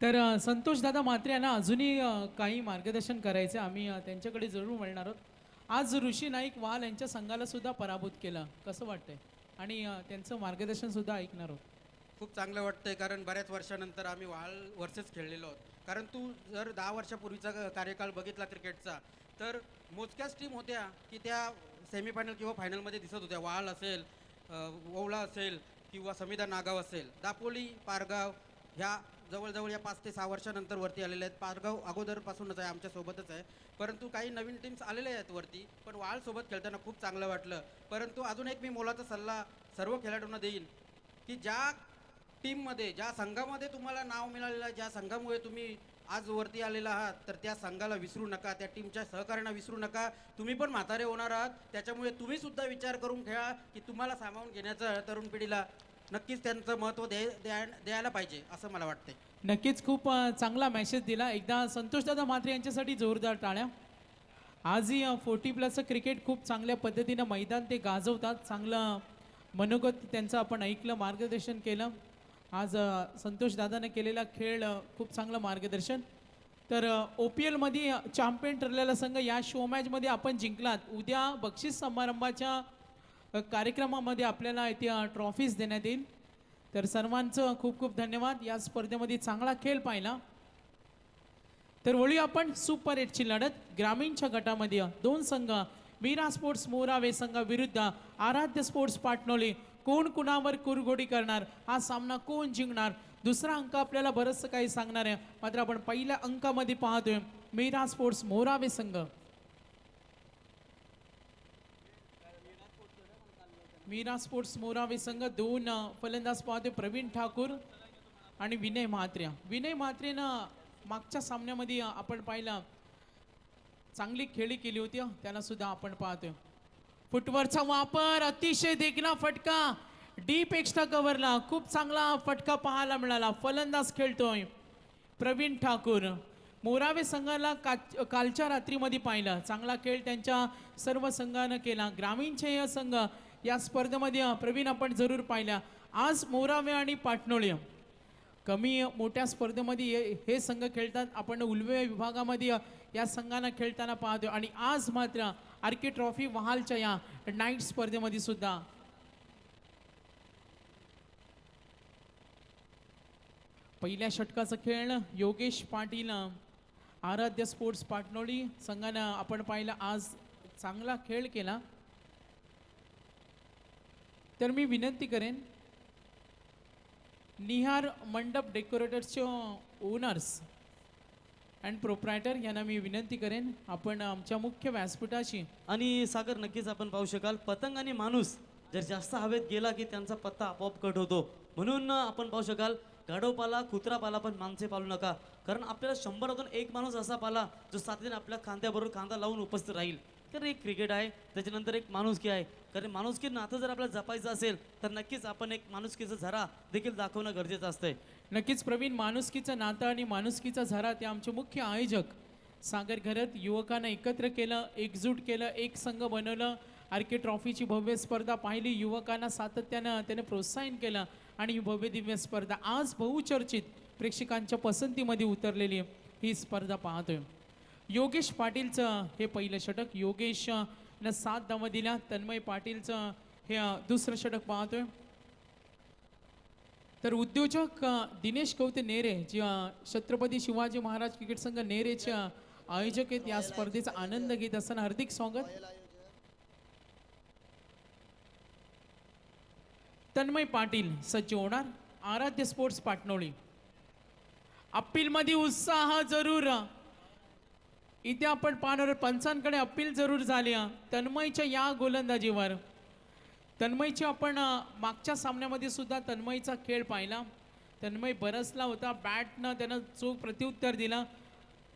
तर संतोष दादा म्हात्रे यांना अजूनही काही मार्गदर्शन करायचं आम्ही त्यांच्याकडे जरूर मिळणार आहोत. आज ऋषी नाईक वाल यांच्या संघाला सुद्धा पराभूत केलं, कसं वाटतंय? आणि त्यांचं मार्गदर्शन सुद्धा ऐकणार आहोत. खूप चांगलं वाटतंय, कारण बऱ्याच वर्षानंतर आम्ही वाल वर्षच खेळलेलो आहोत. कारण तू जर 10 वर्षापूर्वीचा कार्यकाल बघितला क्रिकेटचा, तर मोजक्याच टीम होत्या की त्या सेमीफायनल किंवा फायनलमध्ये दिसत होत्या. वाल असेल, ओवळा असेल किंवा समिधा नागाव असेल, दापोली, पारगाव ह्या जवळजवळ या 5 ते 6 वर्षानंतर वरती आलेल्या आहेत. पारगाव अगोदरपासूनच आहे, आमच्यासोबतच आहे, परंतु काही नवीन टीम्स आलेल्या आहेत वरती. पण वालसोबत खेळताना खूप चांगलं वाटलं. परंतु अजून एक मी मोलाचा सल्ला सर्व खेळाडूंना देईन की ज्या टीममध्ये, ज्या संघामध्ये तुम्हाला नाव मिळालेलं आहे, ज्या संघामुळे तुम्ही आज वरती आलेला आहात, तर त्या संघाला विसरू नका, त्या टीमच्या सहकार्यांना विसरू नका. तुम्ही पण म्हातारे होणार आहात, त्याच्यामुळे तुम्ही सुद्धा विचार करून खेळा की तुम्हाला सामावून घेण्याचं तरुण पिढीला नक्कीच त्यांचं महत्त्व द्यायला पाहिजे, असं मला वाटतंय. नक्कीच खूप चांगला मेसेज दिला. एकदा संतोष दादा म्हात्रे यांच्यासाठी जोरदार टाळ्या. आजही 40+ क्रिकेट खूप चांगल्या पद्धतीनं मैदान ते गाजवतात. चांगलं मनोगत त्यांचं आपण ऐकलं, मार्गदर्शन केलं. आज संतोष दादाने केलेला खेळ खूप चांगलं मार्गदर्शन. तर OPLमध्ये चॅम्पियन ठरलेला संघ या शो मॅचमध्ये आपण जिंकलात. उद्या बक्षीस समारंभाच्या कार्यक्रमामध्ये आपल्याला इथे ट्रॉफीज देण्यात येईल. तर सर्वांचं खूप खूप धन्यवाद. या स्पर्धेमध्ये चांगला खेळ पाहिला. तर वळी आपण सुपर 8ची लढत. ग्रामीणच्या गटामध्ये 2 संघ, मीरा स्पोर्ट्स मोरावे संघ विरुद्ध आराध्य स्पोर्ट्स पाटणोली. कोण कुणावर कुरघोडी करणार, हा सामना कोण जिंकणार, दुसरा अंक आपल्याला बरंचसं काही सांगणार आहे. मात्र आपण पहिल्या अंकामध्ये पाहतोय मीरा स्पोर्ट्स मोरावे संघ. मीरा स्पोर्ट्स मोरावे संघ 2 फलंदाज पाहतोय, प्रवीण ठाकूर आणि विनय म्हात्रे. विनय म्हात्रेनं मागच्या सामन्यामध्ये आपण पाहिलं चांगली खेळी केली होती, त्याला सुद्धा आपण पाहतोय. फुटवरचा वापर, अतिशय देखणा फटका, डीप एक्स्ट्रा कव्हरला खूप चांगला फटका पाहायला मिळाला. फलंदाज खेळतोय प्रवीण ठाकूर. मोरावे संघाला कालच्या रात्रीमध्ये पाहिलं, चांगला खेळ त्यांच्या सर्व संघानं केला. ग्रामीणचे हे संघ या स्पर्धेमध्ये प्रवीण आपण जरूर पाहिल्या. आज मोरावे आणि पाटणोळी कमी मोठ्या स्पर्धेमध्ये हे संघ खेळतात. आपण उल्वे विभागामध्ये या संघांना खेळताना पाहतो. आणि आज मात्र आरके ट्रॉफी वहालच्या या नाईट स्पर्धेमध्ये सुद्धा पहिल्या षटकाचं खेळ योगेश पाटील आराध्य स्पोर्ट्स पाटणोली संघानं आपण पाहिलं आज चांगला खेळ केला. तर मी विनंती करेन निहार मंडप डेकोरेटर्सचे ओनर्स अँड प्रोप्रायटर यांना मी विनंती करेन आपण आमच्या मुख्य व्यासपीठाशी. आणि सागर, नक्कीच आपण पाहू शकाल पतंग आणि माणूस जर जास्त हवेत गेला की त्यांचा पत्ता आपोआप कट होतो. म्हणून आपण पाहू शकाल गाढव पाला, कुत्रा पाला, पण माणसे पालू नका. कारण आपल्याला 100तून 1 माणूस असा पाला जो सातत्याने आपल्या खांद्याबरोबर खांदा लावून उपस्थित राहील. कारण एक क्रिकेट आहे, त्याच्यानंतर एक माणुसकी आहे. कारण माणुसकी नातं जर आपल्याला जपायचं असेल तर नक्कीच आपण एक माणुसकीचा झरा देखील दाखवणं गरजेचं असतंय. नक्कीच प्रवीण, माणुसकीचं नातं आणि माणुसकीचा झरा ते आमचे मुख्य आयोजक सागर घरत युवकांना एकत्र केलं, एकजूट केलं, एक संघ बनवलं. आरके ट्रॉफीची भव्य स्पर्धा पाहिली, युवकांना सातत्यानं त्याने प्रोत्साहन केलं आणि ही भव्य दिव्य स्पर्धा आज बहुचर्चित प्रेक्षकांच्या पसंतीमध्ये उतरलेली ही स्पर्धा पाहतोय. योगेश पाटीलचं हे पहिलं षटक, योगेशनं 7 धावा दिल्या. तन्मय पाटीलचं हे दुसरं षटक पाहतोय. तर उद्योजक दिनेश कवते नेरे जे छत्रपती शिवाजी महाराज क्रिकेट संघ नेरेचे आयोजक आहेत, या स्पर्धेचा आनंद घेत असताना हार्दिक स्वागत. तन्मय पाटील सज्ज होणार, आराध्य स्पोर्ट्स पाटणोळी. अपीलमध्ये उत्साह जरूर इथे आपण पाहणार, पंचांकडे अपील जरूर झाली तन्मयच्या या गोलंदाजीवर. तन्मयची आपण मागच्या सामन्यामध्ये सुद्धा तन्मयचा खेळ पाहिला. तन्मय बरसला होता, बॅटनं त्यानं चोख प्रत्युत्तर दिला.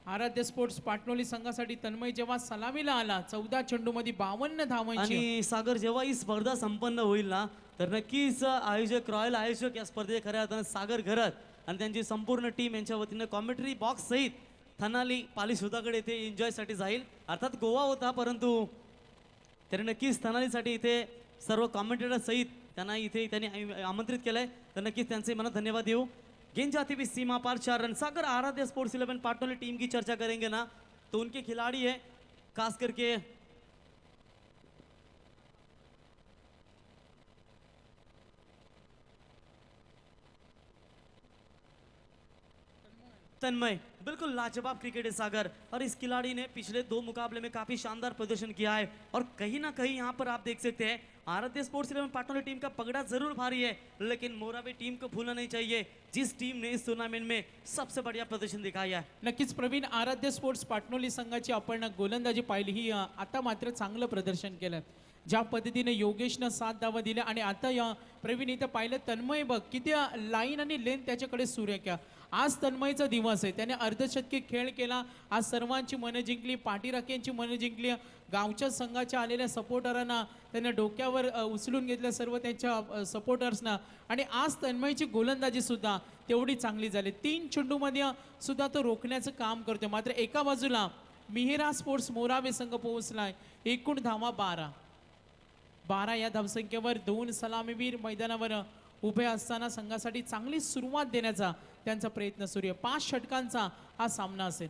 आराध्य स्पोर्ट्स पाटणोली संघासाठी तन्मय जेव्हा सलामीला आला 14 चेंडूमध्ये 52 धावांची. आणि सागर, जेव्हा ही स्पर्धा संपन्न होईल ना तर नक्कीच आयोजक, रॉयल आयोजक या स्पर्धेचे खऱ्या अर्थानं सागर घरत आणि त्यांची संपूर्ण टीम यांच्या वतीनं कॉमेंट्री बॉक्स सहित थनाली पाली सुधाकडे इथे एन्जॉयसाठी जाईल. अर्थात गोवा होता, परंतु त्याने नक्कीच थनालीसाठी इथे सर्व कॉमेंटेटर सहित त्यांना इथे त्यांनी आमंत्रित केलंय. तर नक्कीच त्यांचे मनात धन्यवाद देऊ. गेंद जाती हुई सीमा पार 4 रन। सागर आराध्य स्पोर्ट्स 11 पाटनोली टीम की चर्चा करेंगे ना तो उनके खिलाड़ी है खास करके तन्मय। बिल्कुल लाजवाब क्रिकेट है सागर, और इस खिलाड़ी ने पिछले 2 मुकाबले में काफी शानदार प्रदर्शन किया है। और कहीं ना कहीं यहाँ पर आप देख सकते हैं आराध्य स्पोर्ट्स 11 पाटनोली टीम का पगड़ा जरूर भारी है, लेकिन मोराबे टीम को भूलना नहीं चाहिए जिस टीम ने इस टूर्नामेंट में सबसे बढ़िया प्रदर्शन दिखाया है। नक्कीच प्रवीण, आराध्य स्पोर्ट्स पाटणोली संघाची आपण गोलंदाजी पाहिली ही आता मात्र चांगलं प्रदर्शन केलं. ज्या पद्धतीने योगेशनं 7 धावा दिल्या आणि आता या प्रवीण इथं पाहिलं तन्मय बघ किती लाईन आणि लेंथ त्याच्याकडे सुरेख. आज तन्मयचा दिवस आहे, त्याने अर्धशतकी खेळ केला, आज सर्वांची मनं जिंकली, पाठीराख्यांची मनं जिंकली, गावच्या संघाच्या आलेल्या सपोर्टरांना त्याने डोक्यावर उचलून घेतलं सर्व त्यांच्या सपोर्टर्सना. आणि आज तन्मयची गोलंदाजी सुद्धा तेवढी चांगली झाली. 3 चेंडूमध्ये सुद्धा तो रोखण्याचं काम करतोय. मात्र एका बाजूला मिहिरा स्पोर्ट्स मोरावे संघ पोहोचलाय. एकूण धावा 12 या धावसंख्येवर 2 सलामीवीर मैदानावर उभे असताना संघासाठी चांगली सुरुवात देण्याचा त्यांचा प्रयत्न सुरू आहे. 5 षटकांचा हा सामना असेल.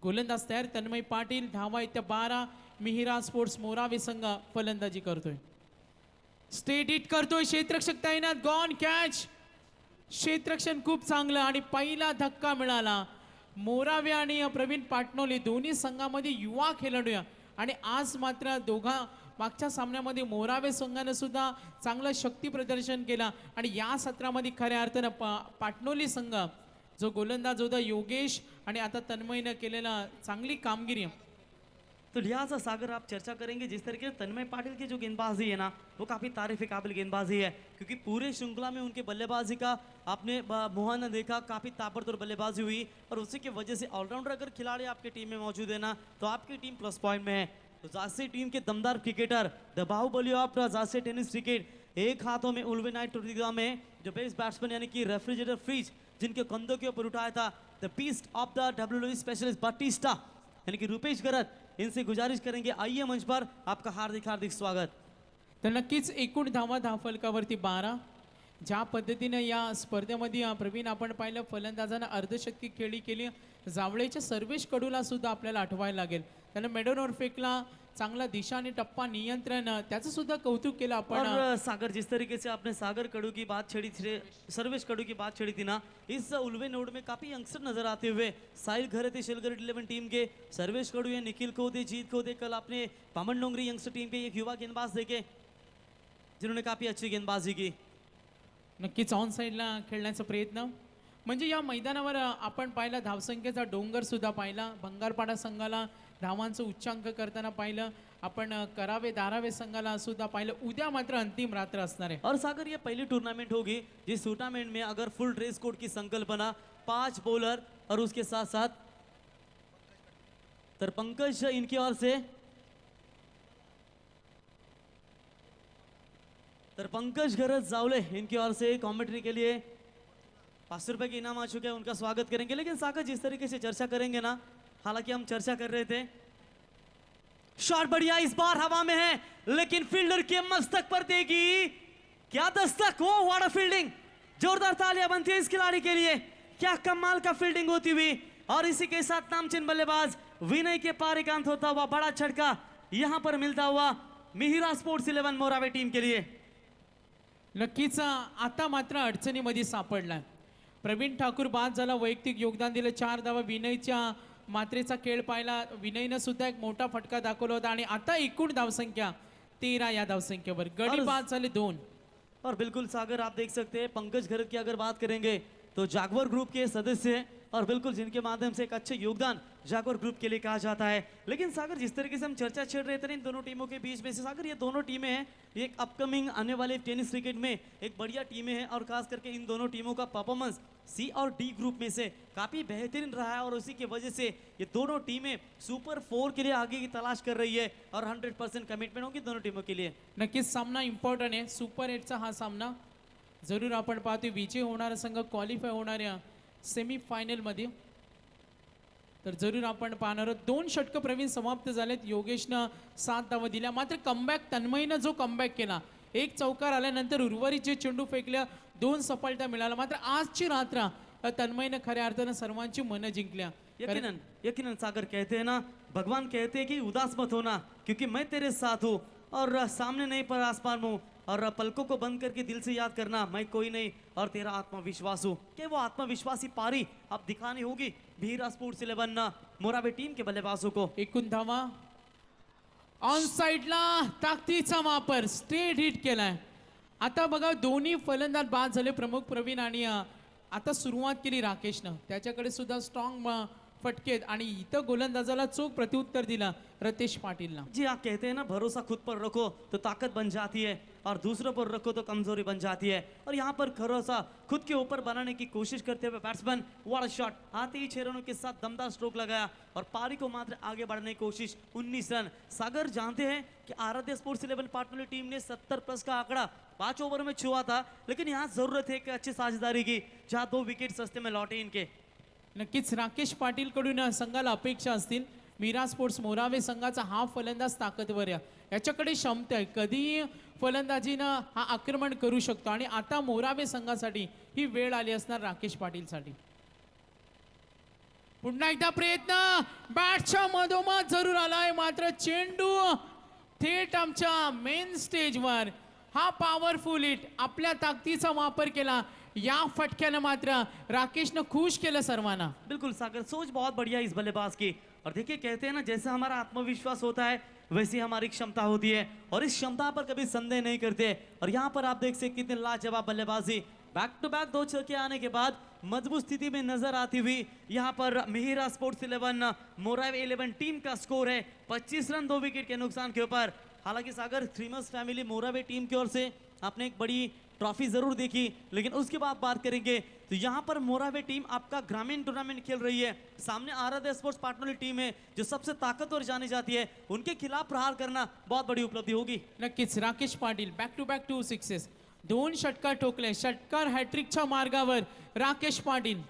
गोलंदाज तयार तन्मय पाटील, धावा येत्या 12. मिहिरा स्पोर्ट्स मोरावे संघ फलंदाजी करतोय. स्टेट हिट करतोय क्षेत्ररक्षक तैनात, गॉन कॅच. क्षेत्ररक्षण खूप चांगलं आणि पहिला धक्का मिळाला. मोरावे आणि प्रवीण पाटणोली दोन्ही संघामध्ये युवा खेळाडू आणि आज मात्र दोघा मागच्या सामन्यामध्ये मोरावे संघाने सुद्धा चांगलं शक्ती प्रदर्शन केला आणि या सत्रामध्ये खऱ्या अर्थानं पाटणोली संघ जो गोलंदाज होता योगेश आणि आता तन्मयने केलेला चांगली कामगिरी. तो लिहाजा सागर आप चर्चा करेंगे जिस तरीके से तन्मय पाटिल की जो गेंदबाजी है ना वो काफी तारीफ काबिल गेंदबाजी है, क्योंकि पूरे श्रृंखला में उनके बल्लेबाजी का आपने मुहाना देखा, काफी ताबड़तोड़ बल्लेबाजी हुई और उसी की वजह से ऑलराउंडर अगर खिलाड़ी आपकी टीम में मौजूद है ना तो आपकी टीम प्लस पॉइंट में है. तो जासे टीम के दमदार क्रिकेटर द बाहुबली ऑफ जासे टेनिस क्रिकेट, एक हाथों में उल्वे नाइट टूर्नामेंट में जो बेस्ट बैट्समैन यानी कि रेफ्रिजरेटर फ्रिज जिनके कंधों के ऊपर उठाया था, the beast of the WWE specialist Batista यानी कि रुपेश गरत, इनसे गुजारिश करेंगे आइए मंच पर, आपका हार्दिक हार्दिक स्वागत. तर नक्कीच एकूण धावा धावफलकावरती 12. ज्या पद्धतीने या स्पर्धेमध्ये प्रवीण आपण पाहिलं फलंदाजांना अर्धशतकी खेळी केली. जावळेच्या सर्वेश कडूला सुद्धा आपल्याला आठवायला लागेल, त्याने मेडोनवर फेकला, चांगला दिशा आणि टप्पा नियंत्रण, त्याचं सुद्धा कौतुक केलं आपण. और सागर जिस तरीके से आपने सागर कडू की बात छेड़ी थी, सर्वेश कडू की बात छेड़ी थी ना, इस उल्वे नोड में काफी यंगस्टर नजर आते हुए साहिल घरे थे शेलगर 11 टीम के, सर्वेश कडू है, निखिल खोदे, जीत खोदे, कल आपने पामन डोंगरी यंगस्टर टीम के एक युवा गेंदबाज देखे जिन्होंने काफी अच्छी गेंदबाजी की. नक्कीच ऑन साईडला खेळण्याचा प्रयत्न म्हणजे या मैदानावर आपण पाहिला धावसंख्येचा डोंगर सुद्धा पाहिला. भंगारपाडा संघाला धावांचं उच्चांक करताना पाहिलं आपण, करावे दारावे संघाला सुद्धा पाहिलं. उद्या मात्र अंतिम रात्र असणार आहे. और सागर ये पहली टूर्नामेंट होगी जिस टूर्नामेंट में अगर फुल ड्रेस कोड की संकल्पना, 5 बॉलर और उसके साथ साथ तर पंकज इनकी ओर से, तर पंकज गरज जावले इनकी ओर से कमेंट्री के लिए 500 रुपए के इनाम आ चुके हैं, उनका स्वागत करेंगे. लेकिन सागर जिस तरीके से चर्चा करेंगे ना, हालांकि हम चर्चा कर रहे थे, शॉट बढ़िया इस बार हवा में है लेकिन फील्डर के मस्तक पर देगी क्या दस्तक, वो व्हाट अ फील्डिंग, जोरदार तालियां बनती है इस खिलाड़ी के लिए, क्या कमाल का फील्डिंग होती हुई. और इसी के साथ नामचीन बल्लेबाज विनय के पार एकांत होता हुआ बड़ा झटका यहां पर मिलता हुआ मिहिरा स्पोर्ट्स 11 मोरावे टीम के लिए. नक्कीच आता मात्र अडचणीमध्ये सापडलाय. प्रवीण ठाकूर बाद झाला, वैयक्तिक योगदान दिलं, 4 धावा. विनयच्या मात्रेचा खेळ पाहिला, विनयनं सुद्धा एक मोठा फटका दाखवला होता आणि आता एकूण धावसंख्या 13 या धावसंख्येवर. गडी बाद झाले 2. और बिल्कुल सागर आप देख सकते हैं पंकज घरत की अगर बात करेंगे तो जागवर ग्रुप के सदस्य हैं और बिल्कुल जिनके माध्यम से एक अच्छे योगदान जागवर ग्रुप के लिए कहा जाता है. लेकिन सागर जिस तरीके से हम चर्चा छेड़ रहे थे इन दोनों टीमों के बीच में से, सागर ये दोनों टीमें हैं, ये एक अपकमिंग आने वाले टेनिस क्रिकेट में एक बढ़िया टीमें हैं और खास करके इन दोनों टीमों का परफॉर्मेंस सी और डी ग्रुप में से काफी बेहतरीन रहा है और उसी की वजह से ये दोनों टीमें सुपर 4 के लिए आगे की तलाश कर रही है और 100% कमिटमेंट होगी दोनों टीमों के लिए. नक्कीच सामना इम्पॉर्टंट आहे. सुपर 8चा हा सामना जरूर आपण पाहतोय. विजय होणारा संघ क्वालिफाय होणाऱ्या सेमीफायनलमध्ये, तर जरूर आपण पाहणार आहोत. 2 षटकं प्रवीण समाप्त झालेत. योगेशनं 7 धावा दिल्या, मात्र कमबॅक तन्मयनं जो कमबॅक केला एक चौकार आल्यानंतर उर्वरित जे चेंडू फेकल्या 2 सफलता मिळाल्या. मात्र आजची रात्र तन्मयनं खऱ्या अर्थानं सर्वांची मनं जिंकल्या. यकीनन यकीनन सागर कहते हैं ना, भगवान कहते हैं कि उदास मत होना क्योंकि मैं तेरे साथ हूँ और सामने नहीं पर आसपास हूँ और पलकों को बंद करके दिल से याद करना मैं कोई नहीं और तेरा आत्मविश्वास हूँ. कि वो आत्मविश्वासी पारी अब दिखानी होगी भीरा स्पोर्ट्स 11 मोराबे टीम के बल्लेबाजों को. एकूण धावा ऑन साइडला ताकदीचा वापर स्ट्रेट हिट केलाय. आता बघा दोन्ही फलंदाज बाद झाले प्रमुख प्रवीण आणि आता सुरुवात केली राकेशनं. त्याच्याकडे सुद्धा स्ट्रॉंग फटकेत आणि इथं गोलंदाजाला चोख प्रत्युत्तर दिला रतेश पाटीलला. जी आप कहते हैं ना, भरोसा खुद पर रखो तो ताकत बन जाती है और दूसरों पर रखो तो कमजोरी बन जाती है. और यहाँ पर भरोसा खुद के ऊपर बनाने की कोशिश करते हुए बैट्समैन वाला शॉट आते ही 6 रनों के साथ दमदार स्ट्रोक लगाया और पारी को मात्र आगे बढ़ाने की कोशिश. 19 रन. सागर जानते हैं कि आराध्य स्पोर्ट्स 11 पार्टनर टीम ने 70 प्लस का आंकड़ा 5 ओवर में छुआ था, लेकिन यहाँ जरूरत है एक अच्छी साझेदारी की जहाँ 2 विकेट सस्ते में लौटे इनके. नक्कीच राकेश पाटील कडून संघाला अपेक्षा असतील. मीरा स्पोर्ट्स मोरावे संघाचा हा फलंदाज ताकदवर आहे, याच्याकडे क्षमता आहे, कधी फलंदाजीनं हा आक्रमण करू शकतो आणि आता मोरावे संघासाठी ही वेळ आली असणार राकेश पाटीलसाठी. पुन्हा एकदा प्रयत्न बॅटच्या मधोमध जरूर आलाय, मात्र चेंडू थेट आमच्या मेन स्टेजवर. हा पॉवरफुल हिट, आपल्या ताकदीचा वापर केला. या फटक्यानं मात्र राकेशनं खुश केलं सर्वांना. बिल्कुल सागर, सोच बहुत बढ़िया इस बल्लेबाज की. और देखिए कहते हैं ना, जैसा हमारा आत्मविश्वास होता है वैसी हमारी क्षमता होती है और इस क्षमता पर कभी संदेह नहीं करते. और यहाँ पर आप देख सकते कितने लाजवाब बल्लेबाजी. बैक टू बैक 2 छक्के आने के बाद मजबूत स्थिति में नजर आती हुई यहाँ पर मिहिरा स्पोर्ट्स 11 मोरावे 11 टीम का स्कोर है 25 रन 2 विकेट के नुकसान के ऊपर. हालांकि सागर, थ्रीमर्स फैमिली मोरावे टीम की ओर से आपने एक बड़ी ट्रॉफी जरूर देखी, लेकिन उसके बाद बात करेंगे तो यहाँ पर मोरावे टीम आपका ग्रामीण टूर्नामेंट खेल रही है. सामने आराध्य स्पोर्ट्स पार्टनर टीम है जो सबसे ताकतवर जानी जाती है. उनके खिलाफ प्रहार करना बहुत बड़ी उपलब्धि होगी. नक्कीच Rakesh Patil back to back 2 sixes, 2 षटकार ठोकले. षटकार हॅट्रिकच्या मार्गावर राकेश पाटील.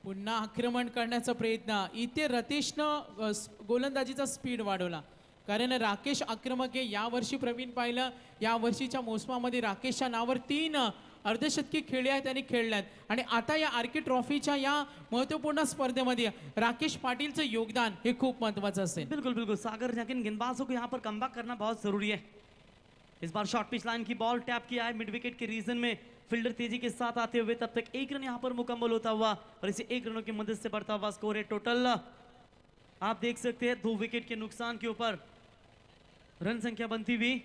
पुन्हा आक्रमण करण्याचा प्रयत्न. इथे रतेशनं गोलंदाजीचा स्पीड वाढवला, कारण राकेश आक्रमक आहे. यावर्षी प्रवीण पाहिलं, या वर्षीच्या मोसमामध्ये राकेशच्या नावावर 3 अर्धशतकी खेळी आहेत आणि खेळल्यात. आणि आता या आर्के ट्रॉफीच्या या महत्त्वपूर्ण स्पर्धेमध्ये राकेश पाटीलचं योगदान हे खूप महत्त्वाचं असेल. बिल्कुल बिल्कुल सागर, लेकिन गेंदबाजों को यहाँ पर कमबैक करना बहुत जरूरी है. इस बार शॉर्ट पिच लाइन की बॉल टैप किया है मिड विकेट के रीजन में. फील्डर तेजी के साथ आते हुए तब तक 1 रन यहाँ पर मुकम्मल होता हुआ और इसे 1 रनों की मदद से बढ़ता हुआ स्कोर है. टोटल आप देख सकते हैं 2 विकेट के नुकसान के ऊपर रन संख्या बनती हुई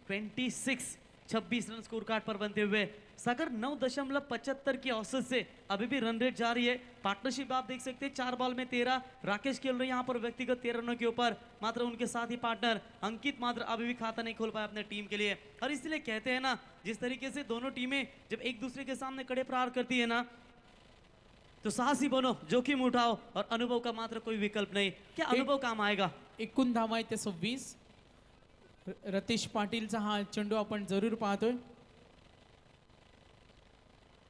26 रन स्कोर कार्ड पर बनते हुए. सागर 9.75 की औसत से अभी भी रन रेट जारी है. पार्टनरशिप आप देख सकते हैं 4 बॉल में 13. राकेश खेल रहे हैं यहाँ पर व्यक्तिगत 13 रनों के ऊपर, मात्र उनके साथ ही पार्टनर अंकित मात्र अभी भी खाता नहीं खोल पाया अपने टीम के लिए. और इसलिए कहते हैं ना, जिस तरीके से दोनों टीमें जब एक दूसरे के सामने कड़े प्रहार करती है ना, तो साहसी बनो, जोखिम उठाओ और अनुभव का मात्र कोई विकल्प नहीं. क्या अनुभव काम आएगा. एकूण धावा आहेत ते 26. रतेश पाटीलचा हा चेंडू आपण जरूर पाहतोय.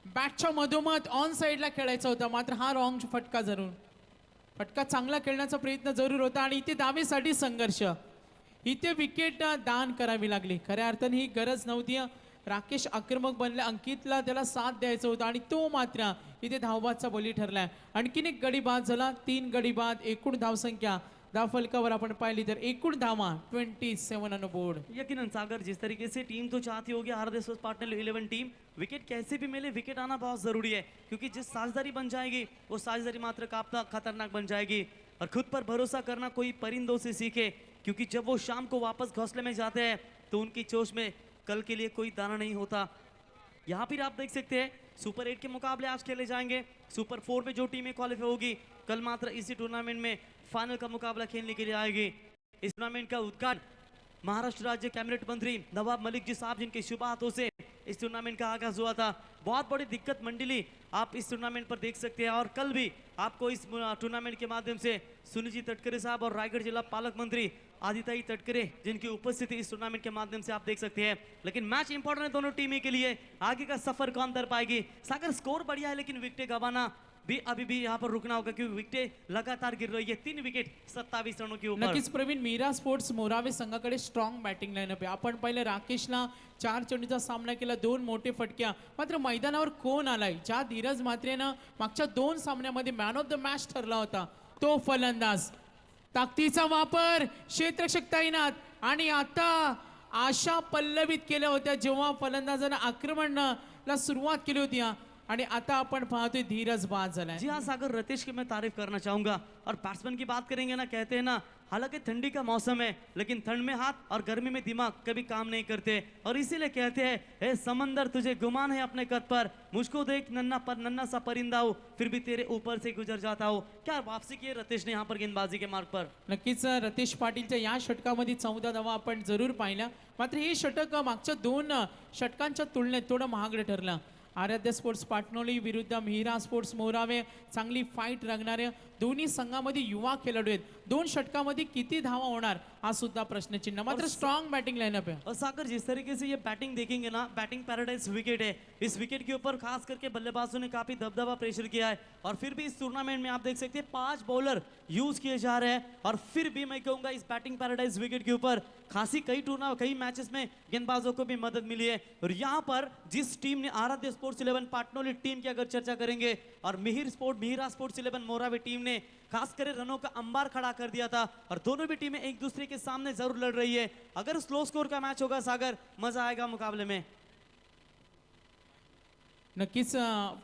बॅटच्या मधोमध ऑन साइडला खेळायचा होता, मात्र हा रॉंग फटका. जरूर फटका चांगला खेळण्याचा प्रयत्न जरूर होता आणि इथे दावेसाठी संघर्ष. इथे विकेट दान करावी लागली. खऱ्या अर्थाने ही गरज नव्हती. राकेश आक्रमक बनले, अंकितला त्याला साथ द्यायचा होता आणि तो मात्र इथे धावबादचा बळी ठरलाय. आणखीन एक गडी बाद झाला, 3 गडी बाद. एकूण धावसंख्या फलकावर आपण पाहिली तर एकूण धावा 27 ऑन बोर्ड. यकीनन सागर, जिस तरीके से टीम तो चाहती होगी आराध्य स्पोर्ट्स पार्टनर 11 टीम विकेट कैसे भी मिले, विकेट आना बहुत जरूरी है क्योंकि जिस साझेदारी बन जाएगी वो साझेदारी मात्र काफी खतरनाक बन जाएगी. और खुद पर भरोसा करना कोई परिंदों से सीखे, क्योंकि जब वो शाम को वापस घोंसले में जाते हैं तो उनकी चोच में कल के लिए कोई दाना नहीं होता. यहाँ पर आप देख सकते हैं सुपर 8 के मुकाबले आज खेले जाएंगे. सुपर 4 में जो टीमें क्वालिफाई होगी कल मात्र इसी टूर्नामेंट में फाइनल का मुकाबला खेलने के लिए आएगी. इस टूर्नामेंट का उद्घाटन महाराष्ट्र राज्य कैबिनेट मंत्री नवाब मलिक जी साहब, जिनके शुभ हाथों से इस टूर्नामेंट का आगाज हुआ था. बहुत बड़ी दिक्कत मंडली आप इस टूर्नामेंट पर देख सकते हैं. और कल भी आपको इस टूर्नामेंट के माध्यम से सुनील जी तटकरे साहब और रायगढ़ जिला पालक मंत्री आदिताई तटकरे, जिनकी उपस्थिति इस टूर्नामेंट के माध्यम से आप देख सकते हैं. लेकिन मैच इंपॉर्टेंट है दोनों टीमें के लिए. आगे का सफर कौन कर पाएगी. सागर, स्कोर बढ़िया है लेकिन विकेट गंवाना भी अभी भी यहाँ पर रुकना होगा क्योंकि विकेट लगातार गिर रही है। 3 विकेट 27 रनों के ऊपर। नक्कीच प्रवीण, मीरा स्पोर्ट्स मोरावे संघाकडे स्ट्रॉंग बॅटिंग लाईनअप आहे. आपण पाहिलं राकेशला 4 चेंडूचा सामना केला, 2 मोठे फटक्या. मात्र मैदानावर कोण आलाय? ज्या धीरज म्हात्रेनं मागच्या 2 सामन्यामध्ये मॅन ऑफ द मॅच ठरला होता तो फलंदाज. ताकदीचा वापर, क्षेत्ररक्षक तैनात आणि आता आशा पल्लवित केल्या होत्या जेव्हा फलंदाजानं आक्रमणाला सुरुवात केली होती. आणि आता आपण पाहतोय धीरज बाद झालाय. जी हाँ सागर, रतीश की मैं तारीफ करना चाहूंगा। और बैट्समैन की बात करेंगे ना, कहते हैं ना हालांकि ठंडी का मौसम है लेकिन ठंड में हाथ और गर्मी में दिमाग कभी काम नहीं करते, और इसीलिए कहते हैं हे समंदर तुझे गुमान है अपने कद पर, मुझको देख नन्ना सा परिंदा हो फिर भी तेरे ऊपर से गुजर जाता हो। क्या वापसी की है रतीश ने यहाँ पर गेंदबाजी के मार्ग पर। नक्कीच रतीश पाटीलच्या या षटकामध्ये 14 धावा आपण जरूर पाहिल्या. मात्र हे षटक मागच्या 2 षटकांच्या तुलनेत थोडं महागडं ठरलं. आराध्य स्पोर्ट्स पाटणोली विरुद्ध मिहिरा स्पोर्ट्स मोरावे चांगली फाईट रंगणाऱ्या दोन्ही संघामध्ये युवा खेळाडू आहेत. 2 षटकामध्ये किती धावा होणार हा सुद्धा प्रश्नचिन्ह. मात्र स्ट्रॉन्ग बॅटिंग लाइनअप है. और सागर जिस तरीके से ये बैटिंग देखेंगे ना, बैटिंग पैराडाइज विकेट है। इस विकेट के ऊपर खास करके बल्लेबाजों ने काफी दबदबा प्रेशर किया है, और फिर भी इस टूर्नामेंट में आप देख सकते हैं 5 बॉलर यूज किए जा रहे हैं, और फिर भी मैं कहूंगा इस बैटिंग पैराडाइज विकेट के ऊपर खासी कई मैचेस में गेंदबाजों को भी मदद मिली है। और यहाँ पर जिस टीम ने आराध्य स्पोर्ट्स 11 पाटनोली टीम की अगर चर्चा करेंगे और मिहिरा स्पोर्ट्स 11 मोरावे टीम ने खास कर रनों का अंबार खड़ा कर दिया था, और दोनों भी टीमें एक दूसरे के सामने जरूर लड़ रही है। अगर स्लो स्कोर का मैच होगा सागर, मजा आएगा मुकाबले में। नक्कीच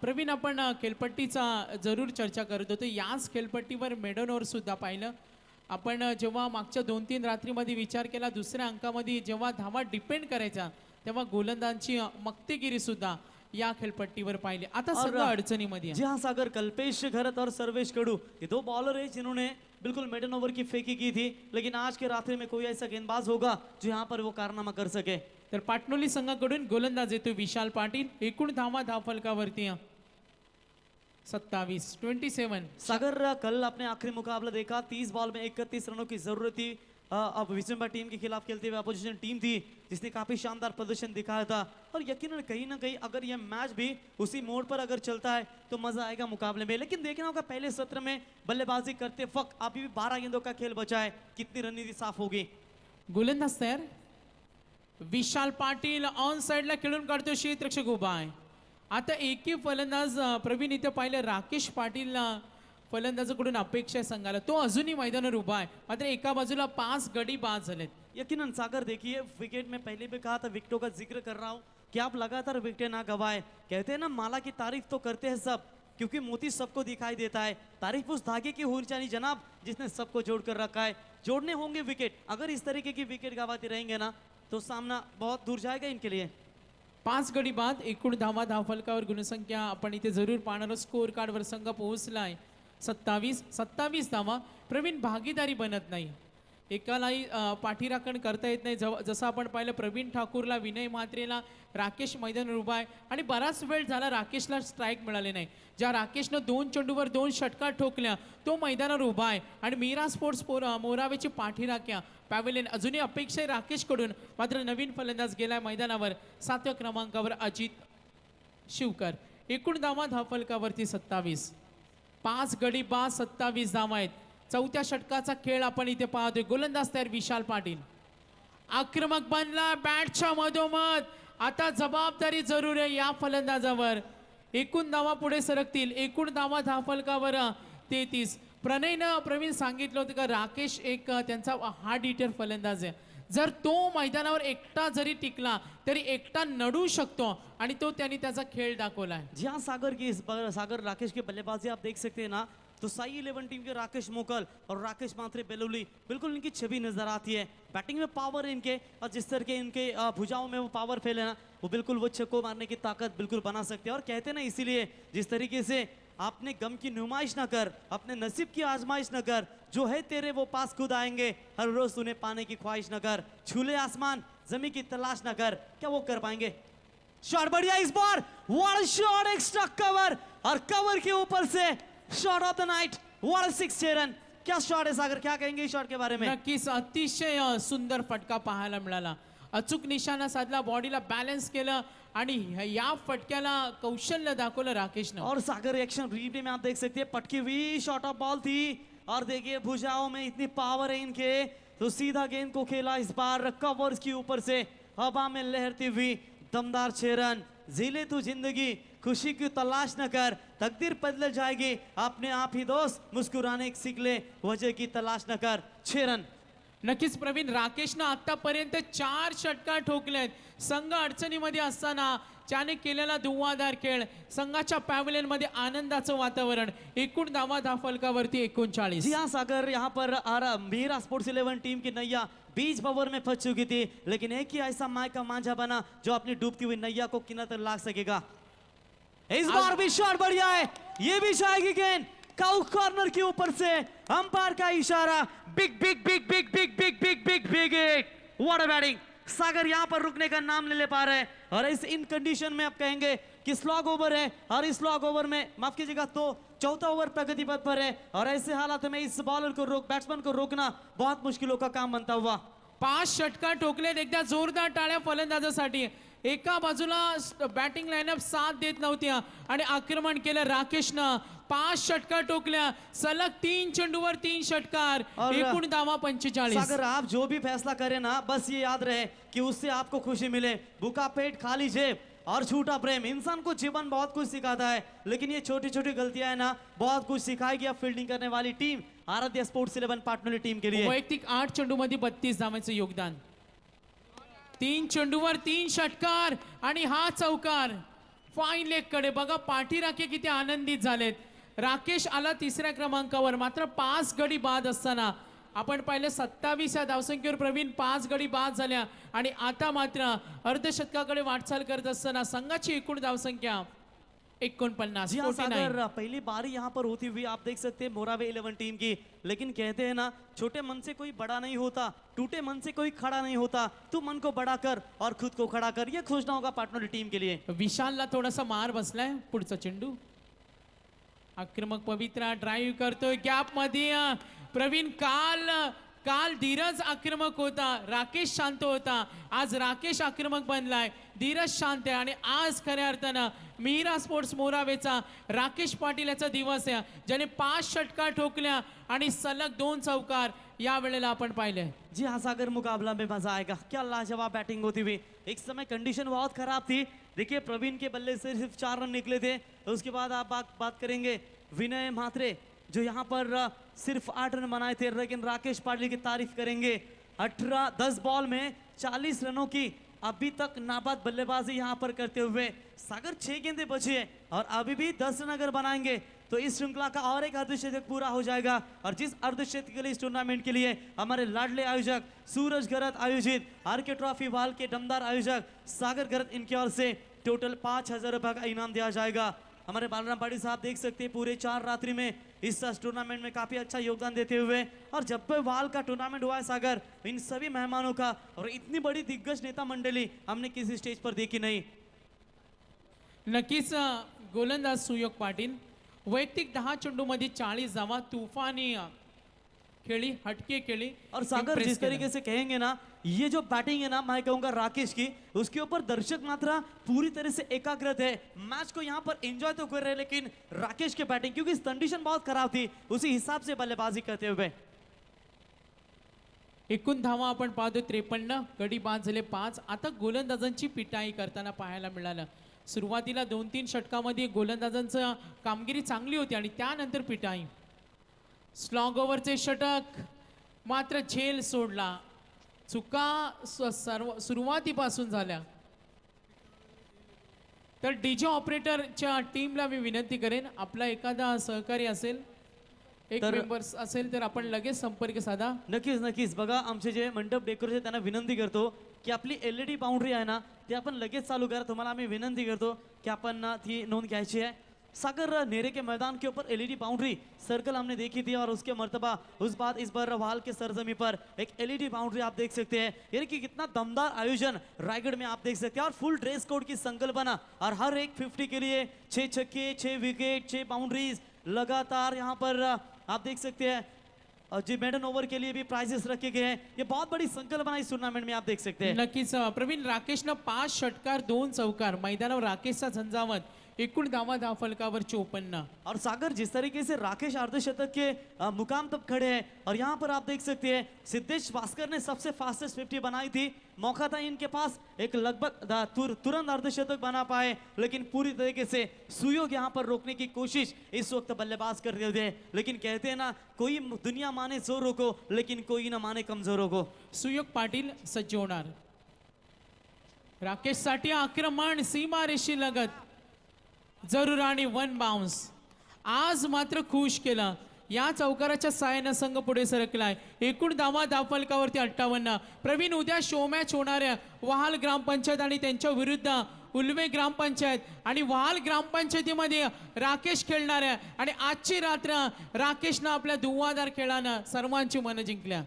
प्रवीण, आपण खेळपट्टीचा जरूर चर्चा करत होतो. याच खेळपट्टीवर मेडन ओव्हर सुद्धा पाहिलं आपण. जेव्हा मागच्या 2-3 रात्रीमध्ये विचार केला, दुसऱ्या अंकामध्ये जेव्हा धावा डिपेंड करायचा तेव्हा गोलंदाजांची मक्तेगिरी सुद्धा या खेळपट्टीवर पाहिली. आता सगळं अडचणीमध्ये आहे. जी हाँ सागर, कल्पेश घरत और सर्वेश कडू ये 2 बॉलर है जिन्होंने बिल्कुल मेडन ओवर की फेंकी की थी, लेकिन आज के रात्रि में कोई ऐसा गेंदबाज होगा जो यहाँ पर वो कारनामा कर सके। तर पाटणोली संघाकडून गोलंदाज येतो विशाल पाटील. एकूण धावा धावफलकावरती 27 सागर, कल आपने आखिरी मुकाबला देखा, 30 बॉल में 31 रनों की जरूरत थी। अब विजयम्बा टीम के खिलाफ खेलते हुए अपोजिशन टीम थी जिसने काफी शानदार प्रदर्शन दिखाया था, और यकीनन कहीं ना कहीं अगर यह मैच भी उसी मोड़ पर अगर चलता है तो मजा आएगा मुकाबले में। लेकिन देखना होगा पहले सत्र में बल्लेबाजी करते वक्त अभी भी 12 गेंदों का खेल बचा है, कितनी रणनीति साफ होगी। गोलंदाज तयार. विशाल पाटील ऑन साइडला खेळून काढतो, क्षेत्ररक्षक उभा आहे. आता एकही फलंदाज प्रवीण इथे पाहिलं राकेश पाटील फलंदाजाकडून अपेक्षा आहे संघाला, तो अजूनही मैदानावर उभा आहे. मात्र एका बाजूला 5 गडी बाद झालेत. यकीनन सागर, देखिए विकेट में पहले भी कहा था, विकेटों का जिक्र कर रहा हूँ कि आप लगातार विकेटें ना गवाएं। कहते हैं ना माला की तारीफ तो करते हैं सब, क्योंकि मोती सबको दिखाई देता है, तारीफ उस धागे की होनी चाहिए जनाब जिसने सबको जोड़ कर रखा है। जोड़ने होंगे विकेट, अगर इस तरीके की विकेट गवाते रहेंगे ना तो सामना बहुत दूर जाएगा इनके लिए। 5 गडी बाद, एकूण धावा धावफलकावर गुणसंख्या आपण इथे जरूर पाहणार. स्कोर कार्डवर संघ पोहोचलाय 27 धावा. प्रवीण, भागीदारी बनत नाही, एकालाही पाठीराखण करता येत नाही. जसं आपण पाहिलं प्रवीण ठाकूरला, विनय म्हात्रेला, राकेश मैदानावर उभा आहे, आणि बराच वेळ झाला राकेशला स्ट्राईक मिळाले नाही. ज्या राकेशनं 2 चेंडूवर 2 षटकार ठोकल्या तो मैदानावर उभा आहे. आणि मीरा स्पोर्ट्स मोरावेची पाठीराख्या पॅव्हेलियन अजूनही अपेक्षा आहे राकेशकडून. मात्र नवीन फलंदाज गेलाय मैदानावर 7व्या क्रमांकावर अजित शिवकर. एकूण धावा धावफलकावरती 27. 5 गडी बाद, 27 धावा आहेत. 4थ्या षटकाचा खेळ आपण इथे पाहतोय. गोलंदाज तयार विशाल पाटील. आक्रमक बनला बॅटच्या मधोमध. आता जबाबदारी जरूर आहे या फलंदाजावर. एकूण धावा पुढे सरकतील. एकूण धावा धावफलकावर 33. प्रणयनं प्रवीण सांगितलं होतं का राकेश एक त्यांचा हार्ड हिटर फलंदाज आहे. जर तो मैदानावर एकटा जरी टिकला तरी एकटा नडू शकतो, आणि तो त्यांनी त्याचा खेळ दाखवलाय. जी हाँ सागर, की सागर राकेश की बल्लेबाजी आप देख सकते हैं ना, तो साई 11 टीम के राकेश मोकल और राकेश मात्रे बेलोली, बिल्कुल इनकी छवि नजर आती है। बैटिंग में पावर है इनके, और जिस तरह के इनके भुजाओं में वो पावर फैले ना, वो बिल्कुल वो छक्को मारने की ताकत बिल्कुल बना सकते हैं। और कहते हैं ना, इसीलिए जिस तरीके से आपने गम की नुमाइश न कर, अपने नसीब की आजमाइश न कर, जो है तेरे वो पास खुद आएंगे, हर रोज उन्हें पाने की ख्वाहिश न कर, छूले आसमान जमीन की तलाश न कर, क्या वो कर पाएंगे। शॉट बढ़िया इस बार, व्हाट शॉट, एक्स्ट्रा कवर, और कवर के ऊपर से shot of the night, what 6 run, क्या शॉट है सागर, क्या कहेंगे इस शॉट के बारे में। नक्कीच अतिशय सुंदर फटका पाहायला मिळाला. अचूक निशाणा साधला, बॉडीला बॅलन्स केलं आणि या फटक्याला कौशल्य दाखवलं राकेशनं. और सागर रिएक्शन रिप्ले में आप देख सकते हैं, पटकी हुई शॉट ऑफ बॉल थी और देखिए भुजाओं में इतनी पावर है इनके, तो सीधा गेंद को खेला इस बार कवर्स के ऊपर से हवा में लहरती हुई दमदार 6 रन. जीले तू जिंदगी, खुशी की तलाश न कर, तकदीर बदल जाएगी अपने आप ही दोस्त, मुस्कुराने सीख ले, वजह की तलाश न कर. 6 रन. नक्कीच प्रवीण, राकेशनं आतापर्यंत 4 षटकार ठोकलेत. संघ अडचणीमध्ये असताना त्याने केलेला धुव्वाधार खेळ, संघाच्या पॅव्हलियन मध्ये आनंदाचं वातावरण. एकूण धावा फलकावरती 39. जी हाँ सागर, यहाँ पर मीरा स्पोर्ट्स 11 टीम की नैया बीच बवर में फंस चुकी थी, लेकिन एक ही ऐसा माय का मांझा बना जो अपनी डूबती हुई नैया को किनारे तक ला सकेगा. इस बार भी शॉट बढ़िया है, ये भी जाएगी गेंद काउ कॉर्नर के ऊपर से, अंपायर का इशारा. Big big big big big big big big big what a batting. Sagar यहाँ पर रुकने का नाम नहीं ले पा रहे हैं और इस इन कंडीशन में आप कहेंगे कि स्लॉग ओवर है, और इस स्लॉग ओवर में माफ कीजिएगा तो चौथा ओवर प्रगति पथ पर है, और ऐसे हालात में इस बॉलर को बैट्समैन को रोकना बहुत मुश्किलों का काम बनता हुआ. 5 षटकार ठोकलेत. एकदा जोरदार टाळ्या फलंदाजासाठी. एका बाजूला बॅटिंग लाईनअप साथ देत नव्हती आणि आक्रमण केलं राकेशनं. 5 षटकार ठोकल्या, सलग 3 चेंडूवर 3 षटकार, और एकूण धावा 45. सागर आप जो भी फैसला करें ना, बस ये याद रहे कि उससे आपको खुशी मिले. भूखा पेट खाली जेब और झूठा प्रेम, इंसान को जीवन बहुत कुछ सिखाता है, लेकिन ये छोटी छोटी गलतियां है ना बहुत कुछ सिखाएगी अब फील्डिंग करने वाली टीम आराध्य स्पोर्ट्स 11 पार्टनर टीम के लिए. वैयक्तिक 8 चेंडूमध्ये 32 धावांचं योगदान. 3 चेंडूवर 3 षटकार आणि हा चौकार. फाईन लेग कडे बघा, पाठीराखे किती आनंदित झालेत. राकेश आला 3ऱ्या क्रमांकावर, मात्र 5 गडी बाद असताना आपण पाहिलं 27 या धावसंख्येवर प्रवीण 5 गडी बाद झाल्या आणि आता मात्र अर्धशतकाकडे वाटचाल करत असताना संघाची एकूण धावसंख्या 49. जी हाँ 49. सागर, पहली बारी यहाँ पर होती हुई आप देख सकते हैं मोरावे 11 टीम की, लेकिन कहते हैं ना छोटे मन से कोई बड़ा नहीं होता, टूटे मन से कोई खड़ा नहीं होता. तू मन को बड़ा कर और खुद को खड़ा कर, ये घोषणा होगा पार्टनर टीम के लिए. विशालला थोडासा मार बसलाय. पुढचा चेंडू, आक्रमक पवित्रा ड्राईव्ह करतोय गॅप मध्ये. प्रवीण, काल धीरज आक्रमक होता, राकेश शांत होता. आज राकेश आक्रमक बनलाय, धीरज शांत आहे. आणि आज खऱ्या अर्थानं मीरा स्पोर्ट्स मोरावेचा राकेश पाटील याचा दिवस आहे, ज्याने 5 षटकार ठोकल्या आणि सलग 2 चौकार या वेळेला आपण पाहिले. जी हाँ सागर, मुकाबला में मजा आएगा. क्या लाजवाब बैटिंग होती हुई. एक समय कंडीशन बहुत खराब थी. देखिए प्रवीण के बल्ले से सिर्फ 4 रन निकले थे. उसके बाद आप बात करेंगे विनय म्हात्रे जो यहाँ पर सिर्फ 8 रन बनाए थे, लेकिन राकेश पाटिल की तारीफ करेंगे. 10 बॉल में 40 रनों की अभी तक नाबाद बल्लेबाजी यहाँ पर करते हुए सागर 6 गेंदें बची है, और अभी भी 10 रन अगर बनाएंगे तो इस श्रृंखला का और एक अर्धशतक पूरा हो जाएगा. और जिस अर्धशतक के लिए इस टूर्नामेंट के लिए हमारे लाडले आयोजक सूरज गरत आयोजित आरके ट्रॉफी वाल के दमदार आयोजक सागर गरत, इनकी ओर से टोटल 5,000 रुपए का इनाम दिया जाएगा. हमारे बालराम पाटिल साहब देख सकते हैं पूरे 4 रात्रि में इस टूर्नामेंट में काफी अच्छा योगदान देते हुए, और जब भी वाल का टूर्नामेंट हुआ है सागर, इन सभी मेहमानों का और इतनी बड़ी दिग्गज नेता मंडली हमने किसी स्टेज पर देखी नहीं. नक्कीच गोलंदाज सुयोग पाटील वैयक्तिक 10 चेंडूमध्ये 40 धावा, तुफानी खेळी, हटके खेळी. और सागर Impress जिस केलं. तरीके से कहेंगे ना, ये जो बैटिंग है ना मैं कहूंगा राकेश की, उसके ऊपर दर्शक मात्रा पूरी तरह से एकाग्रत है. मैच को यहाँ पर एंजॉय तो कर रहे हैं, लेकिन राकेश की बैटिंग क्योंकि कंडीशन बहुत खराब थी उसी हिसाब से बल्लेबाजी करते हुए. एकूण धावा आपण पाहतो 53, गडी बाद झाले 5. आता गोलंदाजांची पिटाई करताना पाहायला मिळालं. सुरुवातीला 2-3 षटकामध्ये गोलंदाजांचं कामगिरी चांगली होती आणि त्यानंतर पिटाई. स्लॉग ओव्हरचे षटक मात्र झेल सोडला. चुका सुरुवातीपासून झाल्या. तर डीजे ऑपरेटरच्या टीमला मी विनंती करेन, आपला एखादा सहकारी असेल, एक मेंबर्स असेल तर आपण लगेच संपर्क साधा. नक्कीच नक्कीच. बघा आमचे जे मंडप डेकोरेशन त्यांना विनंती करतो की आपली LED बाउंड्री आहे ना ती आपण लगेच चालू करा. तुम्हाला आम्ही विनंती करतो की आपण ती नोंद घ्यायची है. सागर नेरे के मैदान के ऊपर LED बाउंड्री सर्कल हमने देखी थी, और उसके मर्तबा उस बाद इस बार वाल के सरजमी पर एक LED बाउंड्री आप देख सकते हैं. यानी कि कितना दमदार आयोजन रायगढ़ में आप देख सकते हैं, और फुल ड्रेस कोड की संकल्पना, और हर एक 50 के लिए 6 छक्के, 6 विकेट, 6 बाउंड्रीज लगातार यहाँ पर आप देख सकते हैं. और जो मेडन ओवर के लिए भी प्राइजेस रखे गए हैं, ये बहुत बड़ी संकल्पना इस टूर्नामेंट में आप देख सकते हैं। नक्कीच प्रवीण, राकेशनं 5 षटकार 2 चौकार, मैदानावर राकेशचा झंझावत, एकूण धावा फलकावर 54. और सागर, जिस तरीके से राकेश अर्धशतक के मुकाम तक खड़े हैं, और यहाँ पर आप देख सकते हैं सिद्धेश भास्कर ने सबसे फास्टेस्ट 50 बनाई थी, मौका था इनके पास एक लगभग तुरंत अर्धशतक बना पाए, लेकिन पूरी तरीके से सुयोग यहाँ पर रोकने की कोशिश इस वक्त बल्लेबाज कर रहे थे। लेकिन कहते हैं ना, कोई दुनिया माने जोरों को, लेकिन कोई ना माने कमजोरों को। सुयोग पाटील सज्ज होणार. राकेशसाठी आक्रमण सीमारेषी लगत, जरूर आणि 1 बाउन्स. आज मात्र खुश केला, या चौकाराच्या साहाय्याने संघ पुढे सरकलाय. एकूण धावा धावफलकावरती 58. प्रवीण, उद्या शो मॅच होणाऱ्या वहाल ग्रामपंचायत आणि त्यांच्या विरुद्ध उल्वे ग्रामपंचायत आणि वहाल ग्रामपंचायतीमध्ये राकेश खेळणाऱ्या, आणि आजची रात्र राकेशनं आपल्या धुव्वाधार खेळानं सर्वांची मनं जिंकल्या.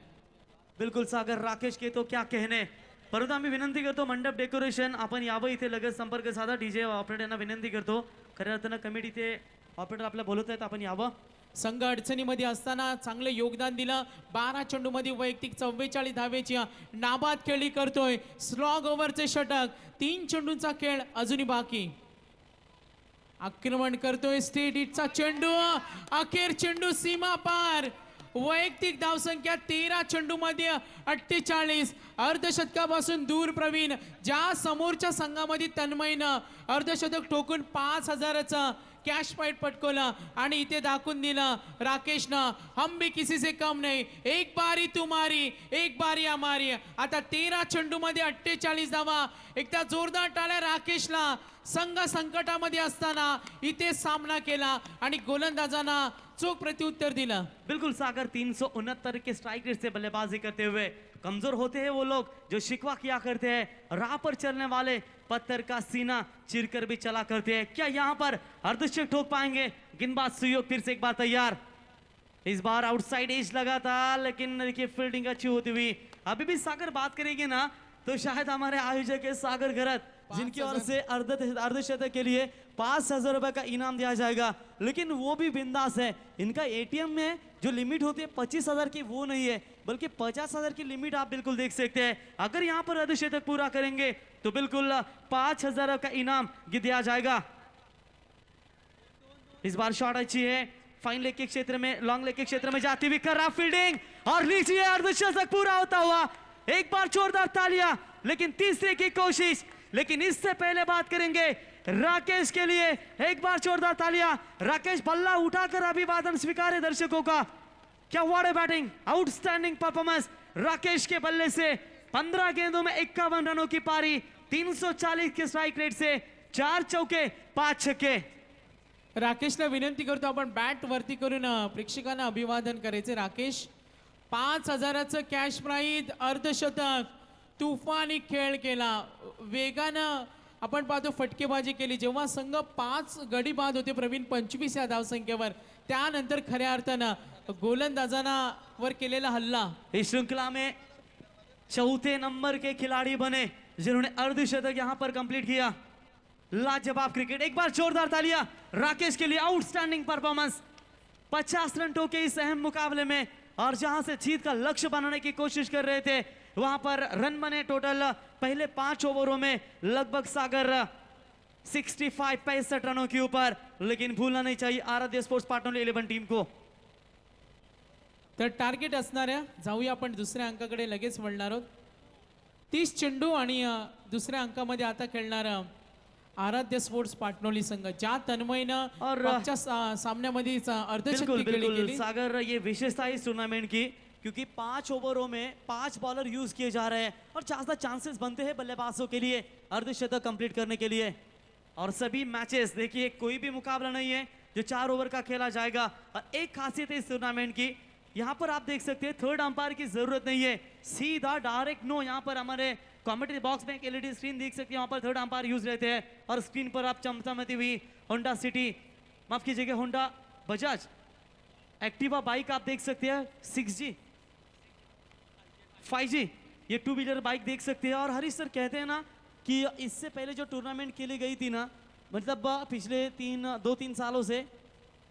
बिल्कुल सागर, राकेश के तो क्या कहने, परंतु आम्ही विनंती करतो मंडप डेकोरेशन आपण यावं इथे, लगेच संपर्क साधा. डीजे ऑपरेटरना विनंती करतो, खऱ्या अर्थानं कमिटी ते ऑपरेटर आपल्या बोलत आहेत, आपण यावं. संघ अडचणीमध्ये असताना चांगलं योगदान दिलं. 12 चेंडूमध्ये वैयक्तिक 44 धावेची नाबाद खेळी करतोय. स्लॉग ओव्हरचे षटक, 3 चेंडूंचा खेळ अजूनही बाकी. आक्रमण करतोय स्टेट हिटचा चेंडू, अखेर चेंडू सीमा पार. वैयक्तिक धावसंख्या 13 चेंडूमध्ये 48. अर्धशतकापासून दूर प्रवीण, ज्या समोरच्या संघामध्ये तन्मयनं अर्धशतक ठोकून 5,000चं कॅश फाईट पटकवला, आणि इथे दाखवून दिलं राकेशनं, हम भी किसी से कम नहीं, एक बारी तुम्हारी एक बारी हमारी. आता 13 चेंडूमध्ये 48 धावा. एकदा जोरदार टाळ्या राकेशला. संघ संकटामध्ये असताना इथे सामना केला आणि गोलंदाजांना चोख प्रत्युत्तर दिलं. बिल्कुल सागर, 369 के स्ट्राइक रेट से बल्लेबाजी करते हुए कमजोर होते हैं वो लोग जो शिकवा किया करते हैं, राह पर चलने वाले पत्थर का सीना चीरकर भी चला करते हैं. क्या यहाँ पर अर्धशतक ठोक पाएंगे? गेंदबाज सुयोग फिर से एक बार तैयार. इस बार आउटसाइड एज लगा था, लेकिन देखिए फील्डिंग अच्छी होती हुई. अभी भी सागर बात करेंगे ना, तो शायद हमारे आयोजक है सागर घरत, जिनकी ओर से अर्धशतक के लिए 5,000 रुपए का इनाम दिया जाएगा. लेकिन वो भी बिंदास है. इनका एटीएम में जो लिमिट होती है 25,000 की, वो नहीं है, बल्कि 50,000 की लिमिट आप बिल्कुल देख सकते हैं. अगर यहाँ पर अर्धशतक पूरा करेंगे तो बिल्कुल 5,000 का इनाम दिया जाएगा. इस बार शॉट अच्छी है, फाइन लेग के क्षेत्र में, लॉन्ग लेग के क्षेत्र में जाती हुई कर रहा फील्डिंग, और लीजिए अर्धशतक पूरा होता हुआ. एक बार जोरदार तालियां, लेकिन तीसरे की कोशिश. लेकिन इससे पहले बात करेंगे राकेश के लिए, एक बार जोरदार तालियां. राकेश बल्ला उठाकर अभिवादन स्वीकारे दर्शकों का. क्या what A batting, outstanding performance Rakesh के बल्ले से. 15 गेंदों में 51 रनों की पारी, 340 के स्ट्राइक रेट से 4 चौके 5 छक्के. राकेशला विनंती करतो आपण बॅट वरती करून प्रेक्षकांना अभिवादन करायचे. राकेश, 5,000चं कॅश प्राईज, अर्धशतक, तुफानी खेळ केला. वेगानं आपण पाहतो फटकेबाजी केली. जेव्हा संघ 5 गडी बाद होते प्रवीण 25 या धावसंख्येवर, त्यानंतर खऱ्या अर्थानं गोलंदाजांना वर केलेला हल्ला. इस श्रृंखला में चौथे नंबर के खिलाड़ी बने जिन्होंने अर्धशतक यहां पर कंप्लीट किया. लाजवाब क्रिकेट. एक बार जोरदार तालियां राकेश के लिए. Outstanding performance. 50 रन टोके इस अहम मुकाबले में, और जहां से जीत का लक्ष्य बनाने की कोशिश कर रहे थे, वहां पर रन बने टोटल पहले 5 ओवरों में लगभग सागर 65 रनों के ऊपर. लेकिन भूलना नहीं चाहिए आराध्य स्पोर्ट्स पार्टनर 11 टीम को. तर टार्गेट असणाऱ्या, जाऊया आपण दुसऱ्या अंकाकडे लगेच वळणार आहोत. 30 चेंडू आणि दुसऱ्या अंकामध्ये आता खेळणार आराध्य स्पोर्ट्स पाटणोली संघ, ज्या तन्मयनं और मागच्या सामन्यामध्ये अर्धशतकी बिल्कुल खेळी बिल्कुल केली. सागर, ये विशेषता है इस टूर्नामेंट की, क्योंकि 5 ओवरों में 5 बॉलर यूज किए जा रहे हैं, और ज्यादा चांसेस बनते हैं बल्लेबाजों के लिए अर्धशतक कंप्लीट करने के लिए. और सभी मैचेस देखिए, कोई भी मुकाबला नहीं है जो 4 ओवर का खेला जाएगा. और एक खासियत है इस टूर्नामेंट की, यहाँ पर आप देख सकते हैं थर्ड अंपायर की जरूरत नहीं है, सीधा डायरेक्ट नो. यहाँ पर हमारे कमेंट्री बॉक्स में एक एलईडी स्क्रीन देख सकते हैं, वहाँ पर थर्ड अंपायर यूज रहते हैं, और स्क्रीन पर आप चमचमाती हुई होंडा सिटी, माफ कीजिएगा होंडा बजाज एक्टिवा बाइक आप देख सकते हैं. 6G 5G ये 2 व्हीलर बाइक देख सकते हैं. और हरीश सर कहते हैं ना कि इससे पहले जो टूर्नामेंट खेली गई थी ना, मतलब पिछले 2-3 सालों से,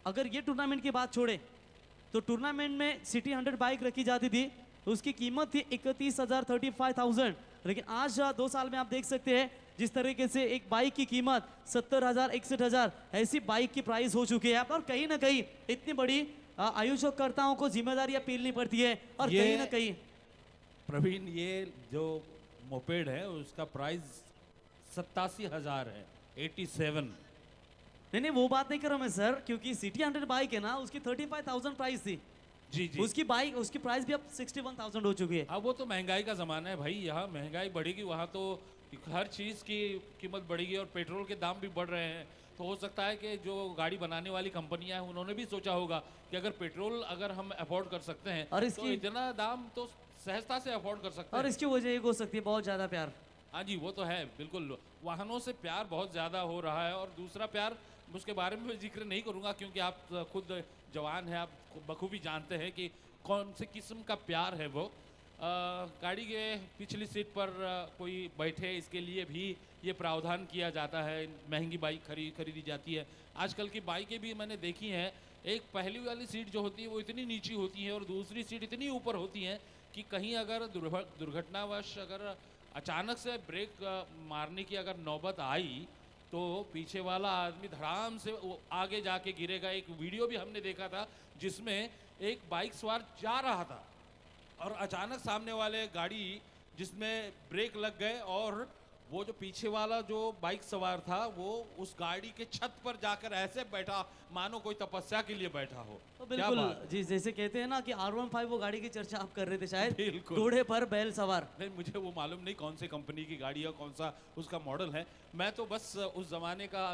अगर ये टूर्नामेंट की बात छोड़े तो टूर्नामेंट में सिटी 100 बाइक रखी जाती थी, तो उसकी कीमत थी 31,000 35,000। लेकिन आज 2 साल में आप देख सकते हैं जिस तरीके से एक बाइक की कीमत 70,000 61,000 ऐसी बाइक की प्राइस हो चुकी है। और कहीं ना कहीं इतनी बड़ी आयोजकर्ताओं को जिम्मेदारियां पेलनी पड़ती है, और ये कहीं ना कहीं प्रवीण, ये जो मोपेड है उसका प्राइस 87,000 है, 87। नहीं वो बात नहीं कर रहा मैं सर, क्योंकि सिटी 100 बाइक है ना, उसकी 35,000 प्राइस थी। जी जी। उसकी बाइक, उसकी प्राइस भी अब 61,000 हो चुकी है। अब वो तो महंगाई का ज़माना है भाई, यहाँ महंगाई बढ़ेगी वहाँ तो हर चीज़ की कीमत बढ़ेगी और पेट्रोल के दाम भी बढ़ रहे हैं। तो हो सकता है कि जो गाड़ी बनाने वाली कंपनियां हैं उन्होंने भी सोचा होगा कि अगर पेट्रोल अगर हम अफोर्ड कर सकते हैं और तो इसकी- इतना दाम तो सहजता से अफोर्ड कर सकते और हैं। इसकी वजह एक हो सकती है बहुत ज्यादा प्यार। हाँ जी, वो तो है बिल्कुल, वाहनों से प्यार बहुत ज़्यादा हो रहा है। और दूसरा प्यार, उसके बारे में मैं जिक्र नहीं करूँगा क्योंकि आप खुद जवान हैं, आप बखूबी जानते हैं कि कौन से किस्म का प्यार है वो। गाड़ी के पिछली सीट पर कोई बैठे, इसके लिए भी ये प्रावधान किया जाता है, महंगी बाइक खरीदी जाती है। आजकल की बाइकें भी मैंने देखी हैं, एक पहली वाली सीट जो होती है वो इतनी नीची होती है और दूसरी सीट इतनी ऊपर होती है कि कहीं अगर दुर्घटनावश अगर अचानक से ब्रेक मारने की अगर नौबत आई तो पीछे वाला आदमी धड़ाम से वो आगे जाके गिरेगा। एक वीडियो भी हमने देखा था जिसमें एक बाइक सवार जा रहा था और अचानक सामने वाले गाड़ी जिसमें ब्रेक लग गए और वो जो पीछे वाला जो बाइक सवार था वो उस गाड़ी के छत पर जाकर ऐसे बैठा मानो कोई तपस्या के लिए बैठा हो। तो क्या बिल्कुल बात? जी, जैसे कहते हैं ना कि R15 वो गाड़ी की चर्चा आप कर रहे थे शायद, बिल्कुल। घोड़े पर बैल सवार। नहीं, मुझे वो मालूम नहीं कौन सी कंपनी की गाड़ी है, कौन सा उसका मॉडल है। मैं तो बस उस ज़माने का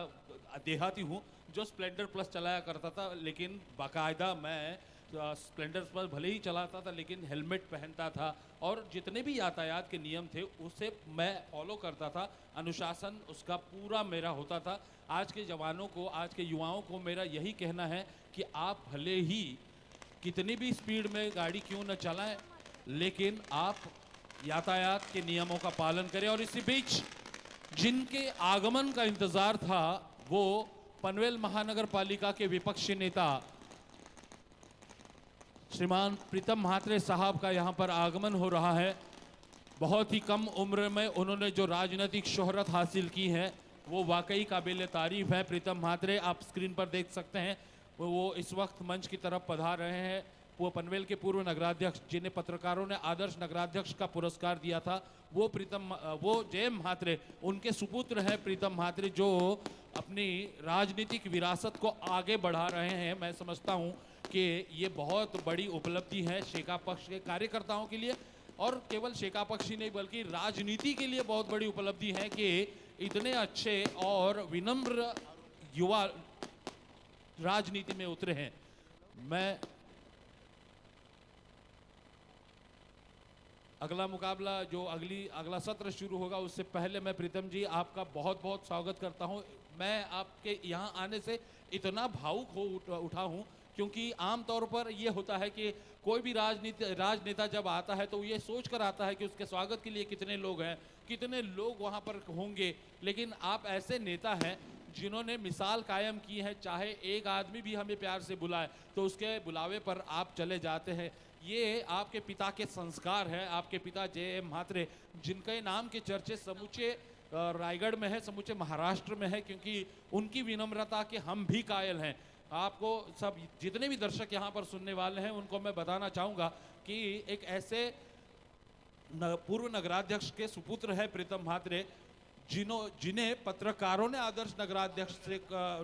देहाती हूँ जो स्प्लेंडर प्लस चलाया करता था, लेकिन बाकायदा मैं स्प्लेंडर प्लस भले ही चलाता था लेकिन हेलमेट पहनता था और जितने भी यातायात के नियम थे उसे मैं फॉलो करता था। अनुशासन उसका पूरा मेरा होता था। आज के जवानों को, आज के युवाओं को मेरा यही कहना है कि आप भले ही कितनी भी स्पीड में गाड़ी क्यों न चलाएं, लेकिन आप यातायात के नियमों का पालन करें। और इसी बीच जिनके आगमन का इंतजार था वो पनवेल महानगर पालिका के विपक्षी नेता श्रीमान प्रीतम म्हात्रे साहब का यहाँ पर आगमन हो रहा है। बहुत ही कम उम्र में उन्होंने जो राजनीतिक शोहरत हासिल की है वो वाकई काबिल तारीफ है। प्रीतम म्हात्रे आप स्क्रीन पर देख सकते हैं, वो इस वक्त मंच की तरफ पधार रहे हैं। वो पनवेल के पूर्व नगराध्यक्ष जिन्हें पत्रकारों ने आदर्श नगराध्यक्ष का पुरस्कार दिया था, वो जयम म्हात्रे, उनके सुपुत्र हैं प्रीतम म्हात्रे, जो अपनी राजनीतिक विरासत को आगे बढ़ा रहे हैं। मैं समझता हूँ कि ये बहुत बड़ी उपलब्धि है शेका पक्ष के कार्यकर्ताओं के लिए, और केवल शेका पक्ष ही नहीं बल्कि राजनीति के लिए बहुत बड़ी उपलब्धि है कि इतने अच्छे और विनम्र युवा राजनीति में उतरे हैं। मैं अगला मुकाबला जो अगला सत्र शुरू होगा उससे पहले मैं प्रीतम जी आपका बहुत बहुत स्वागत करता हूं। मैं आपके यहाँ आने से इतना भावुक हो उठा हूं क्योंकि आमतौर पर यह होता है कि कोई भी राजनेता जब आता है तो ये सोच कर आता है कि उसके स्वागत के लिए कितने लोग हैं, कितने लोग वहाँ पर होंगे। लेकिन आप ऐसे नेता हैं जिन्होंने मिसाल कायम की है, चाहे एक आदमी भी हमें प्यार से बुलाए तो उसके बुलावे पर आप चले जाते हैं। ये आपके पिता के संस्कार है। आपके पिता जयम म्हात्रे, जिनके नाम के चर्चे समूचे रायगढ़ में है, समूचे महाराष्ट्र में है, क्योंकि उनकी विनम्रता के हम भी कायल हैं। आपको सब जितने भी दर्शक यहाँ पर सुनने वाले हैं उनको मैं बताना चाहूँगा कि एक ऐसे पूर्व नगराध्यक्ष के सुपुत्र है प्रीतम म्हात्रे, जिन्हें पत्रकारों ने आदर्श नगराध्यक्ष से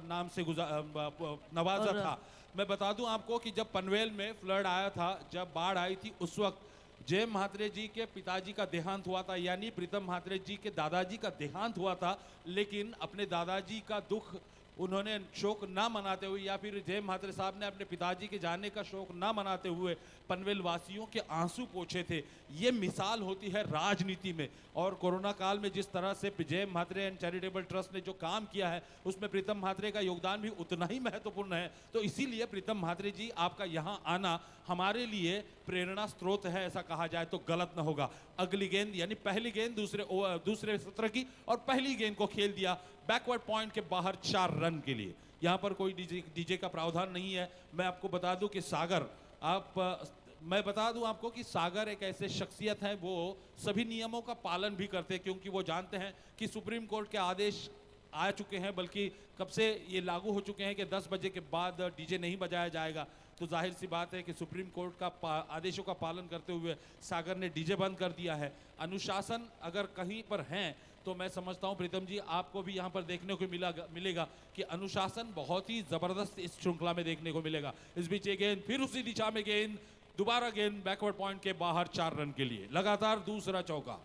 नाम से नवाजा था। मैं बता दूं आपको कि जब पनवेल में फ्लड आया था, जब बाढ़ आई थी, उस वक्त जयम म्हात्रे जी के पिताजी का देहांत हुआ था, यानी प्रीतम म्हात्रे जी के दादाजी का देहांत हुआ था। लेकिन अपने दादाजी का दुख उन्होंने शोक ना मनाते हुए, या फिर जयम म्हात्रे साहब ने अपने पिताजी के जाने का शोक ना मनाते हुए पनवेल वासियों के आंसू पोंछे थे। ये मिसाल होती है राजनीति में। और कोरोना काल में जिस तरह से Jayam Mhatre and charitable trust ने जो काम किया है उसमें प्रीतम म्हात्रे का योगदान भी उतना ही महत्वपूर्ण है। तो इसीलिए प्रीतम म्हात्रे जी आपका यहाँ आना हमारे लिए प्रेरणा स्रोत है, ऐसा कहा जाए तो गलत न होगा। अगली गेंद यानी पहली गेंद दूसरे सत्र की, और पहली गेंद को खेल दिया बैकवर्ड पॉइंट के बाहर 4 रन के लिए। यहाँ पर कोई डीजे का प्रावधान नहीं है। मैं आपको बता दूं कि सागर मैं बता दूं आपको कि सागर एक ऐसे शख्सियत हैं, वो सभी नियमों का पालन भी करते हैं, क्योंकि वो जानते हैं कि सुप्रीम कोर्ट के आदेश आ चुके हैं, बल्कि कब से ये लागू हो चुके हैं कि 10 बजे के बाद डीजे नहीं बजाया जाएगा। तो जाहिर सी बात है कि सुप्रीम कोर्ट का आदेशों का पालन करते हुए सागर ने डीजे बंद कर दिया है। अनुशासन अगर कहीं पर हैं तो मैं समझता हूं प्रीतम जी, आपको भी यहां पर देखने को मिलेगा कि अनुशासन बहुत ही जबरदस्त इस श्रृंखला में देखने को मिलेगा। इस बीच ये गेंद फिर उसी दिशा में, गेंद दोबारा गेंद बैकवर्ड पॉइंट के बाहर 4 रन के लिए, लगातार दूसरा चौका।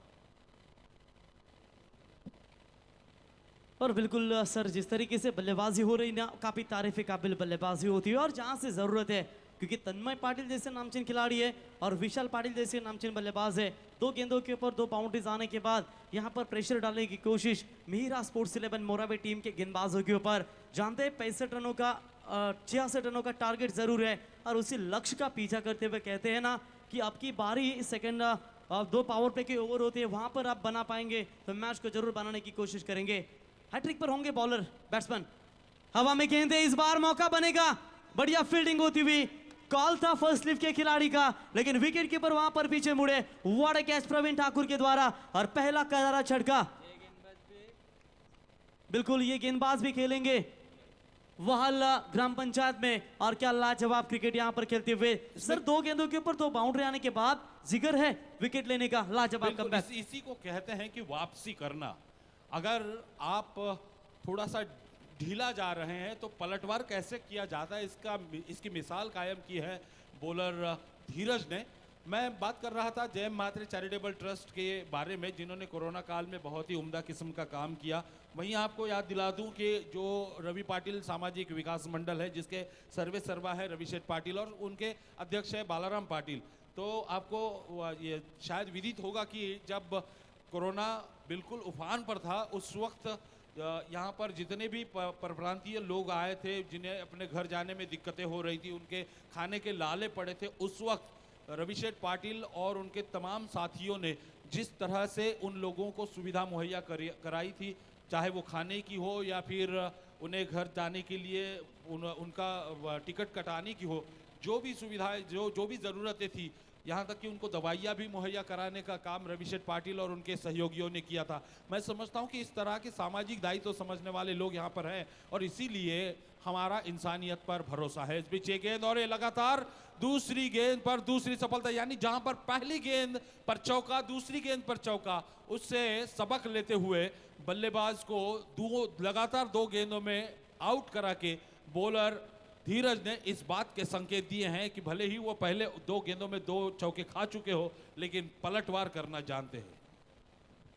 और बिल्कुल सर, जिस तरीके से बल्लेबाजी हो रही ना, काफी तारीफ काबिल बल्लेबाजी होती है और जहां से जरूरत है, क्योंकि तन्मय पाटिल जैसे नामचीन खिलाड़ी है और विशाल पाटिल जैसे नामचीन बल्लेबाज है। 2 गेंदों के ऊपर 2 बाउंड्रीज आने के बाद यहां पर प्रेशर डालने की कोशिश मिहिरा स्पोर्ट्स 11 मोराबे टीम के गेंदबाजों के ऊपर। जानते हैं 65 रनों का 66 रनों का टारगेट जरूर है और उसी लक्ष्य का पीछा करते हुए कहते हैं ना कि आपकी बारी सेकंड 2 पावर प्ले के ओवर होते हैं, वहां पर आप बना पाएंगे तो मैच को जरूर बनाने की कोशिश करेंगे। हैट्रिक पर होंगे बॉलर बैट्समैन। हवा में गेंद है, इस बार मौका बनेगा। बढ़िया फील्डिंग होती हुई, कॉल था फर्स्ट लिफ्ट के खिलाड़ी का, लेकिन विकेट कीपर वहां पर पीछे मुड़े। What a catch Praveen Thakur के द्वारा और पहला करारा छटका। बिल्कुल ये गेंदबाज भी खेलेंगे वहाल ग्राम पंचायत में, और क्या लाजवाब क्रिकेट यहां पर खेलते हुए। सर 2 गेंदों के ऊपर 2 बाउंड्री आने के बाद जिगर है विकेट लेने का। लाजवाब कमबैक। इसी को कहते हैं कि वापसी करना। अगर आप थोड़ा सा ढीला जा रहे हैं तो पलटवार कैसे किया जाता है, इसकी मिसाल कायम की है बॉलर धीरज ने। मैं बात कर रहा था जय मात्रे चैरिटेबल ट्रस्ट के बारे में, जिन्होंने कोरोना काल में बहुत ही उम्दा किस्म का काम किया। वहीं आपको याद दिला दूं कि जो रवि पाटिल सामाजिक विकास मंडल है, जिसके सर्वे सर्वा है रवि शेठ पाटिल और उनके अध्यक्ष है बालाराम पाटिल। तो आपको ये शायद विदित होगा कि जब कोरोना बिल्कुल उफान पर था, उस वक्त यहाँ पर जितने भी परप्रांतीय लोग आए थे, जिन्हें अपने घर जाने में दिक्कतें हो रही थी, उनके खाने के लाले पड़े थे, उस वक्त रवि शेठ पाटिल और उनके तमाम साथियों ने जिस तरह से उन लोगों को सुविधा मुहैया कराई थी, चाहे वो खाने की हो या फिर उन्हें घर जाने के लिए उनका टिकट कटाने की हो, जो भी सुविधाएं जो भी ज़रूरतें थी, यहाँ तक कि उनको दवाइयाँ भी मुहैया कराने का काम रवि शेठ पाटिल और उनके सहयोगियों ने किया था। मैं समझता हूँ कि इस तरह के सामाजिक दायित्व समझने वाले लोग यहाँ पर हैं और इसीलिए हमारा इंसानियत पर भरोसा है। इस बीच ये गेंद और ये लगातार दूसरी गेंद पर दूसरी सफलता, यानी जहां पर पहली गेंद पर चौका, दूसरी गेंद पर चौका, उससे सबक लेते हुए बल्लेबाज को लगातार 2 गेंदों में आउट करा के बॉलर धीरज ने इस बात के संकेत दिए हैं कि भले ही वो पहले 2 गेंदों में 2 चौके खा चुके हो, लेकिन पलटवार करना जानते हैं।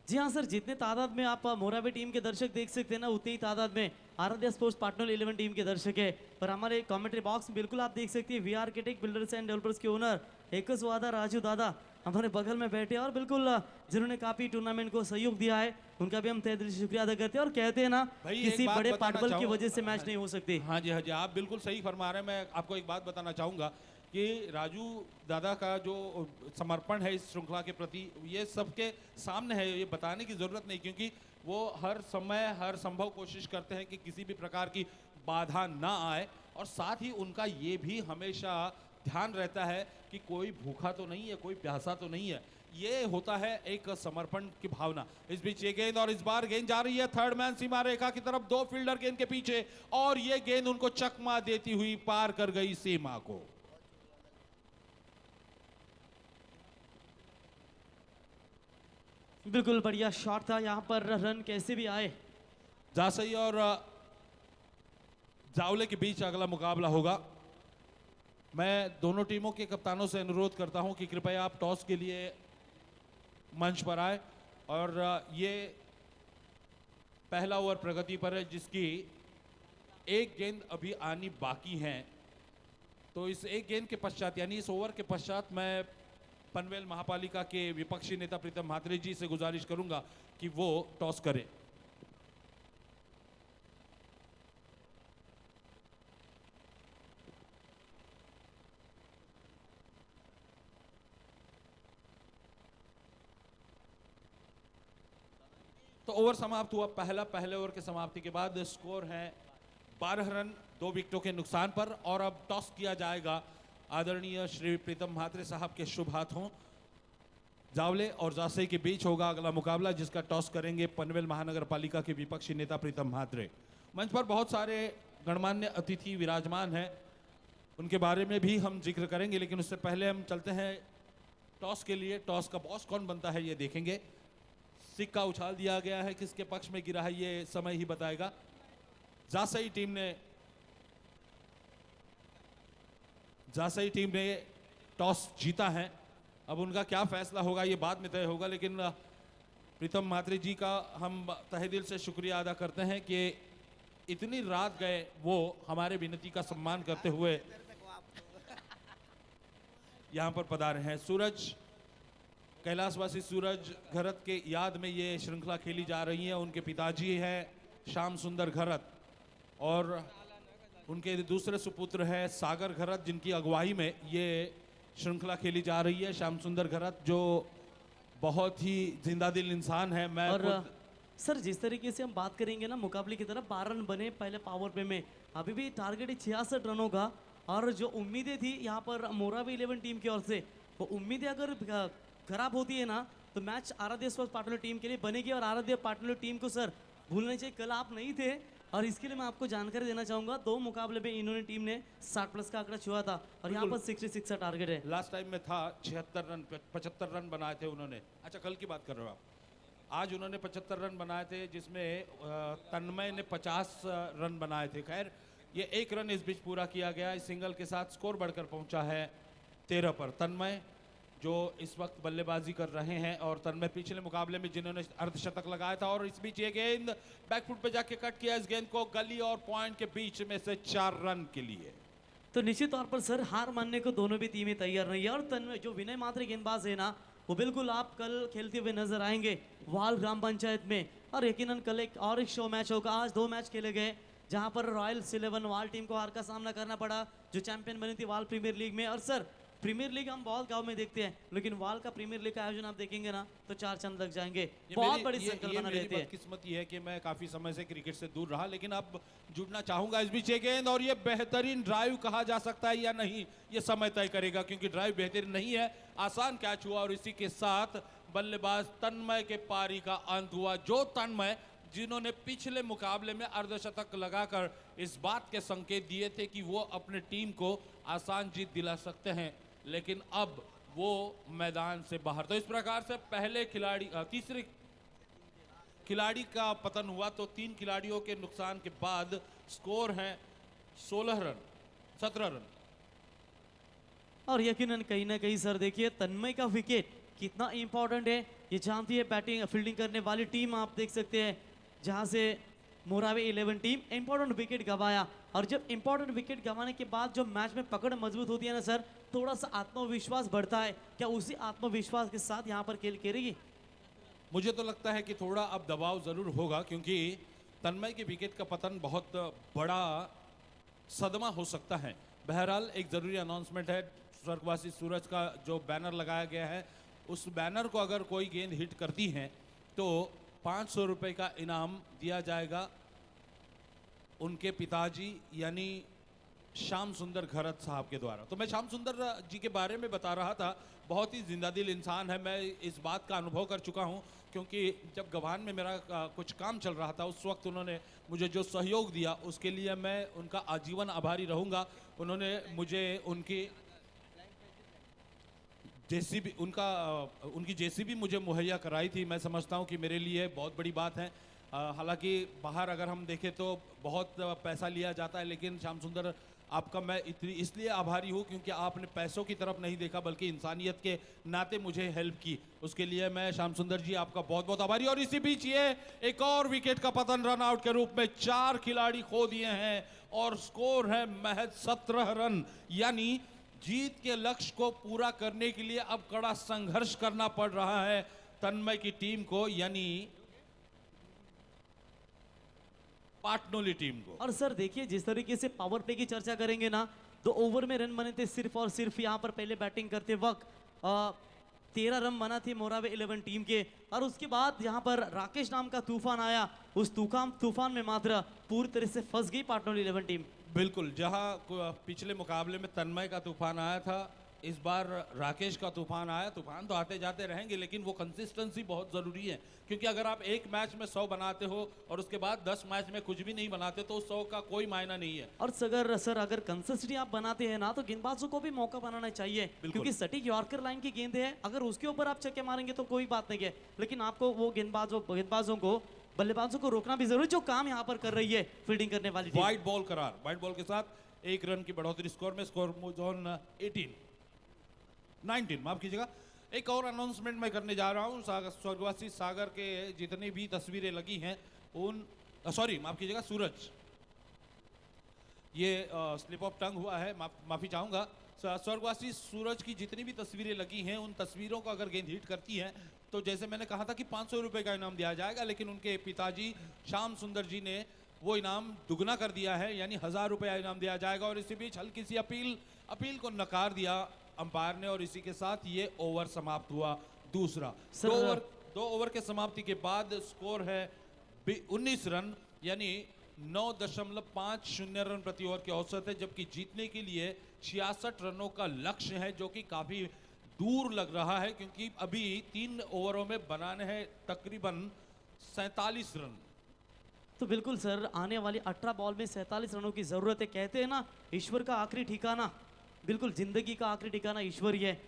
जी हाँ सर, जितने तादाद में आप मोराबे टीम के दर्शक देख सकते हैं ना, उतनी ही तादाद में आराध्या स्पोर्ट्स पार्टनर 11 टीम के दर्शक है। पर हमारे कमेंट्री बॉक्स में बिल्कुल आप देख सकते हैं V architect builders and developers के ओनर एकस वादा राजू दादा हमारे बगल में बैठे और बिल्कुल जिन्होंने काफी टूर्नामेंट को सहयोग दिया है, उनका भी हम तहे दिल से शुक्रिया अदा करते हैं। और कहते हैं ना किसी बड़े पाटबल की वजह से मैच नहीं हो सकती। हाँ जी, आप बिल्कुल सही फरमा रहे हैं। मैं आपको एक बात बताना चाहूँगा कि राजू दादा का जो समर्पण है इस श्रृंखला के प्रति, ये सबके सामने है, ये बताने की ज़रूरत नहीं, क्योंकि वो हर समय हर संभव कोशिश करते हैं कि किसी भी प्रकार की बाधा ना आए, और साथ ही उनका ये भी हमेशा ध्यान रहता है कि कोई भूखा तो नहीं है, कोई प्यासा तो नहीं है। ये होता है एक समर्पण की भावना। इस बीच ये गेंद, और इस बार गेंद जा रही है थर्ड मैन सीमा रेखा की तरफ, 2 फील्डर गेंद के पीछे, और ये गेंद उनको चकमा देती हुई पार कर गई सीमा को। बिल्कुल बढ़िया शॉट था, यहाँ पर रन कैसे भी आए। जासई और जावले के बीच अगला मुकाबला होगा। मैं दोनों टीमों के कप्तानों से अनुरोध करता हूं कि कृपया आप टॉस के लिए मंच पर आए, और ये पहला ओवर प्रगति पर है, जिसकी 1 गेंद अभी आनी बाकी है। तो इस 1 गेंद के पश्चात, यानी इस ओवर के पश्चात, मैं पनवेल महापालिका के विपक्षी नेता प्रीतम म्हात्रे जी से गुजारिश करूंगा कि वो टॉस करें। तो ओवर समाप्त हुआ पहले ओवर के समाप्ति के बाद स्कोर है 12 रन 2 विकेटों के नुकसान पर, और अब टॉस किया जाएगा आदरणीय श्री प्रीतम म्हात्रे साहब के शुभ हाथों जावले और जासई के बीच होगा अगला मुकाबला, जिसका टॉस करेंगे पनवेल महानगर पालिका के विपक्षी नेता प्रीतम म्हात्रे। मंच पर बहुत सारे गणमान्य अतिथि विराजमान हैं, उनके बारे में भी हम जिक्र करेंगे, लेकिन उससे पहले हम चलते हैं टॉस के लिए। टॉस का बॉस कौन बनता है ये देखेंगे। सिक्का उछाल दिया गया है, किसके पक्ष में गिरा है ये समय ही बताएगा। जासई टीम ने टॉस जीता है। अब उनका क्या फैसला होगा ये बाद में तय होगा, लेकिन प्रीतम म्हात्रे जी का हम तहे दिल से शुक्रिया अदा करते हैं कि इतनी रात गए वो हमारे विनती का सम्मान करते हुए यहाँ पर पधारे हैं। सूरज, कैलाशवासी सूरज घरत के याद में ये श्रृंखला खेली जा रही है। उनके पिताजी हैं श्याम सुंदर घरत और उनके दूसरे सुपुत्र है सागर घरत, जिनकी अगुवाई में ये श्रृंखला खेली जा रही है। श्याम सुंदर घरत जो बहुत ही जिंदा दिल इंसान है। मैं और खुद सर जिस तरीके से हम बात करेंगे ना मुकाबले की तरफ, 12 रन बने पहले पावर प्ले में, अभी भी टारगेट है 66 रनों का। और जो उम्मीदें थी यहाँ पर मोरावी 11 टीम की ओर से, वो उम्मीदें अगर खराब होती है ना तो मैच आराध्य स्पोर्ट्स पार्टनर टीम के लिए बनेगी। और आराध्य पार्टनर टीम को सर भूलना चाहिए, कल आप नहीं थे और इसके लिए मैं आपको जानकारी देना चाहूंगा, 2 मुकाबले में इन्होंने टीम ने 60+ का आंकड़ा छुआ था और यहाँ पर 66 का टारगेट है। लास्ट टाइम में था 76 रन, 75 रन बनाए थे उन्होंने। अच्छा, कल की बात कर रहे हो आप। आज उन्होंने 75 रन बनाए थे, जिसमें तन्मय ने 50 रन बनाए थे। खैर, ये 1 रन इस बीच पूरा किया गया। इस सिंगल के साथ स्कोर बढ़कर पहुंचा है 13 पर। तन्मय जो इस वक्त बल्लेबाजी कर रहे हैं और तन्मय पिछले मुकाबले में जिन्होंने अर्धशतक लगाया था। और इस बीच ये गेंद बैकफुट पे जाके कट किया, इस गेंद को गली और पॉइंट के बीच में से 4 रन के लिए। तो निश्चित तौर पर सर हार मानने को दोनों भी टीमें तैयार नहीं है। और तन्मय जो विनय म्हात्रे गेंदबाज है ना, वो बिल्कुल आप कल खेलते हुए नजर आएंगे वाल ग्राम पंचायत में। और यकीनन कल एक शो मैच होगा। आज 2 मैच खेले गए, जहां पर रॉयल्स 11 वाल टीम को हार का सामना करना पड़ा, जो चैंपियन बनी थी वाल प्रीमियर लीग में। और सर प्रीमियर लीग हम बहुत गांव में देखते हैं, लेकिन वाल का प्रीमियर लीग का आयोजन आप देखेंगे ना तो 4 चांद लग जाएंगे। बहुत बड़ी संकल्पना रहती है। किस्मत ये है कि मैं काफी समय से क्रिकेट से दूर रहा, लेकिन अब जुड़ना चाहूंगा। इस बीच ये गेंद और ये बेहतरीन ड्राइव कहा जा सकता है या नहीं, ये समय तय करेगा, क्योंकि ड्राइव बेहतरीन नहीं है, आसान कैच हुआ। और इसी के साथ बल्लेबाज तन्मय के पारी का अंत हुआ। जो तन्मय जिन्होंने पिछले मुकाबले में अर्धशतक लगाकर इस बात के संकेत दिए थे कि वो अपने टीम को आसान जीत दिला सकते हैं, लेकिन अब वो मैदान से बाहर। तो इस प्रकार से पहले खिलाड़ी तीसरे खिलाड़ी का पतन हुआ। तो 3 खिलाड़ियों के नुकसान के बाद स्कोर है 17 रन। और यकीनन कहीं ना कहीं सर देखिए तन्मय का विकेट कितना इंपॉर्टेंट है, ये जानती है बैटिंग फील्डिंग करने वाली टीम। आप देख सकते हैं जहां से मोरावी 11 टीम इंपॉर्टेंट विकेट गंवाया। और जब इंपॉर्टेंट विकेट गंवाने के बाद जो मैच में पकड़ मजबूत होती है ना सर, थोड़ा सा आत्मविश्वास बढ़ता है। क्या उसी आत्मविश्वास के साथ यहाँ पर खेल खेलेगी? मुझे तो लगता है कि थोड़ा अब दबाव जरूर होगा, क्योंकि तन्मय के विकेट का पतन बहुत बड़ा सदमा हो सकता है। बहरहाल एक जरूरी अनाउंसमेंट है, स्वर्गवासी सूरज का जो बैनर लगाया गया है, उस बैनर को अगर कोई गेंद हिट करती है तो 500 रुपये का इनाम दिया जाएगा उनके पिताजी यानी श्याम सुंदर घरत साहब के द्वारा। तो मैं श्याम सुंदर जी के बारे में बता रहा था, बहुत ही जिंदादिल इंसान है। मैं इस बात का अनुभव कर चुका हूं, क्योंकि जब गवान में मेरा कुछ काम चल रहा था, उस वक्त उन्होंने मुझे जो सहयोग दिया उसके लिए मैं उनका आजीवन आभारी रहूंगा। उन्होंने मुझे उनकी उनकी जेसीबी मुझे मुहैया कराई थी। मैं समझता हूं कि मेरे लिए बहुत बड़ी बात है। हालांकि बाहर अगर हम देखें तो बहुत पैसा लिया जाता है, लेकिन श्याम सुंदर आपका मैं इसलिए आभारी हूँ क्योंकि आपने पैसों की तरफ नहीं देखा, बल्कि इंसानियत के नाते मुझे हेल्प की। उसके लिए मैं श्याम सुंदर जी आपका बहुत बहुत आभारी। और इसी बीच ये एक और विकेट का पतन रन आउट के रूप में 4 खिलाड़ी खो दिए हैं और स्कोर है महज 17 रन। यानी जीत के लक्ष्य को पूरा करने के लिए अब कड़ा संघर्ष करना पड़ रहा है तन्मय की टीम को, यानी पाटनोली टीम को। और सर देखिए जिस तरीके से पावर प्ले की चर्चा करेंगे ना, तो ओवर में रन बने थे सिर्फ और सिर्फ यहाँ पर पहले बैटिंग करते वक्त 13 रन बना थे मोरावे 11 टीम के। और उसके बाद यहाँ पर राकेश नाम का तूफान आया, उस तूफान में मात्र पूरी तरह से फंस गई पाटनोली 11 टीम। बिल्कुल, पिछले मुकाबले में तन्मय का तूफान आया था, इस बार राकेश का तूफान आया। तूफान तो आते जाते रहेंगे, लेकिन वो कंसिस्टेंसी बहुत ज़रूरी है, क्योंकि अगर आप एक मैच में 100 बनाते हो और उसके बाद 10 मैच में कुछ भी नहीं बनाते तो 100 का कोई मायना नहीं है। और अगर कंसिस्टेंसी आप बनाते हैं ना, तो गेंदबाजों को भी मौका बनाना चाहिए, क्योंकि सटीक यॉर्कर लाइन की गेंद है, अगर उसके ऊपर आप छक्के मारेंगे तो कोई बात नहीं है, लेकिन आपको वो गेंदबाजों को, बल्लेबाजों को रोकना भी जरूरी, जो काम यहाँ पर कर रही है फील्डिंग करने वाली टीम। वाइड बॉल करार, वाइड बॉल के साथ 1 रन की बढ़ोतरी स्कोर में, स्कोर मूव्स ऑन 19, माफ कीजिएगा। एक और अनाउंसमेंट मैं करने जा रहा हूँ। स्वर्गवासी सागर के जितनी भी तस्वीरें लगी हैं माफ कीजिएगा, सूरज, ये स्लिप ऑफ टंग हुआ है, माफी चाहूंगा। स्वर्गवासी सूरज की जितनी भी तस्वीरें लगी हैं, उन तस्वीरों को अगर गेंद हिट करती है तो जैसे मैंने कहा था कि 500 रुपए का इनाम दिया जाएगा, लेकिन उनके पिताजी श्याम सुंदर जी ने वो इनाम दुगना कर दिया है, यानी 1000 रुपया इनाम दिया जाएगा। और इसी बीच हल्की सी अपील को नकार दिया अंपायर ने, और इसी के साथ ये ओवर समाप्त हुआ दूसरा। दो ओवर के समाप्ति के बाद स्कोर है 19 रन, यानी 9.50 रन प्रति ओवर की औसत है, जबकि जीतने के लिए 66 रनों का लक्ष्य है, जो कि काफी दूर लग रहा है, क्योंकि अभी 3 ओवरों में बनाने हैं तकरीबन 47 रन। तो बिल्कुल सर, आने वाली 18 बॉल में 47 रनों की जरूरत है। कहते हैं ना, ईश्वर का आखिरी ठिकाना, बिल्कुल जिंदगी का आखिरी ठिकाना ईश्वर ही है।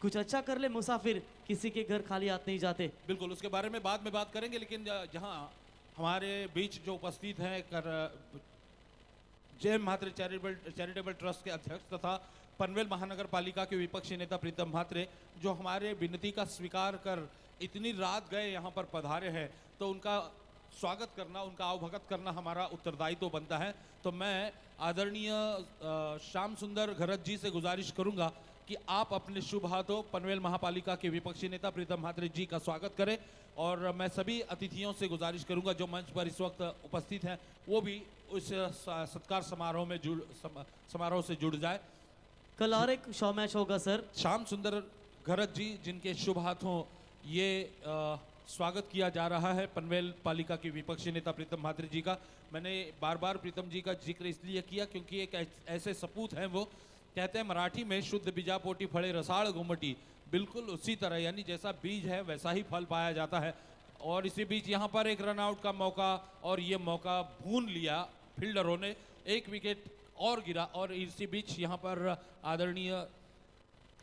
कुछ अच्छा कर ले मुसाफिर, किसी के घर खाली हाथ नहीं जाते। बिल्कुल, उसके बारे में बाद में बात करेंगे, लेकिन जहां हमारे बीच जो उपस्थित हैं जय म्हात्रे चैरिटेबल ट्रस्ट के अध्यक्ष तथा पनवेल महानगर पालिका के विपक्षी नेता प्रीतम म्हात्रे, जो हमारे विनती का स्वीकार कर इतनी रात गए यहाँ पर पधारे हैं, तो उनका स्वागत करना, उनका अवभगत करना हमारा उत्तरदायित्व बनता है। तो मैं आदरणीय श्याम सुंदर घरत जी से गुजारिश करूंगा कि आप अपने शुभ हाथों पनवेल महापालिका के विपक्षी नेता प्रीतम म्हात्रे जी का स्वागत करें, और मैं सभी अतिथियों से गुजारिश करूंगा जो मंच पर इस वक्त उपस्थित हैं, वो भी उस सत्कार समारोह से जुड़ जाए। कल और एक शो मैच होगा सर। श्याम सुंदर घरत जी, जिनके शुभ हाथों ये स्वागत किया जा रहा है पनवेल पालिका के विपक्षी नेता प्रीतम म्हात्रे जी का। मैंने बार बार प्रीतम जी का जिक्र इसलिए किया क्योंकि एक ऐसे सपूत हैं, वो कहते हैं मराठी में शुद्ध बीजा पोटी फड़े रसाड़ गुमटी, बिल्कुल उसी तरह, यानी जैसा बीज है वैसा ही फल पाया जाता है। और इसी बीच यहाँ पर एक रन आउट का मौका, और ये मौका भून लिया फील्डरों ने, 1 विकेट और गिरा, और इसी बीच यहाँ पर आदरणीय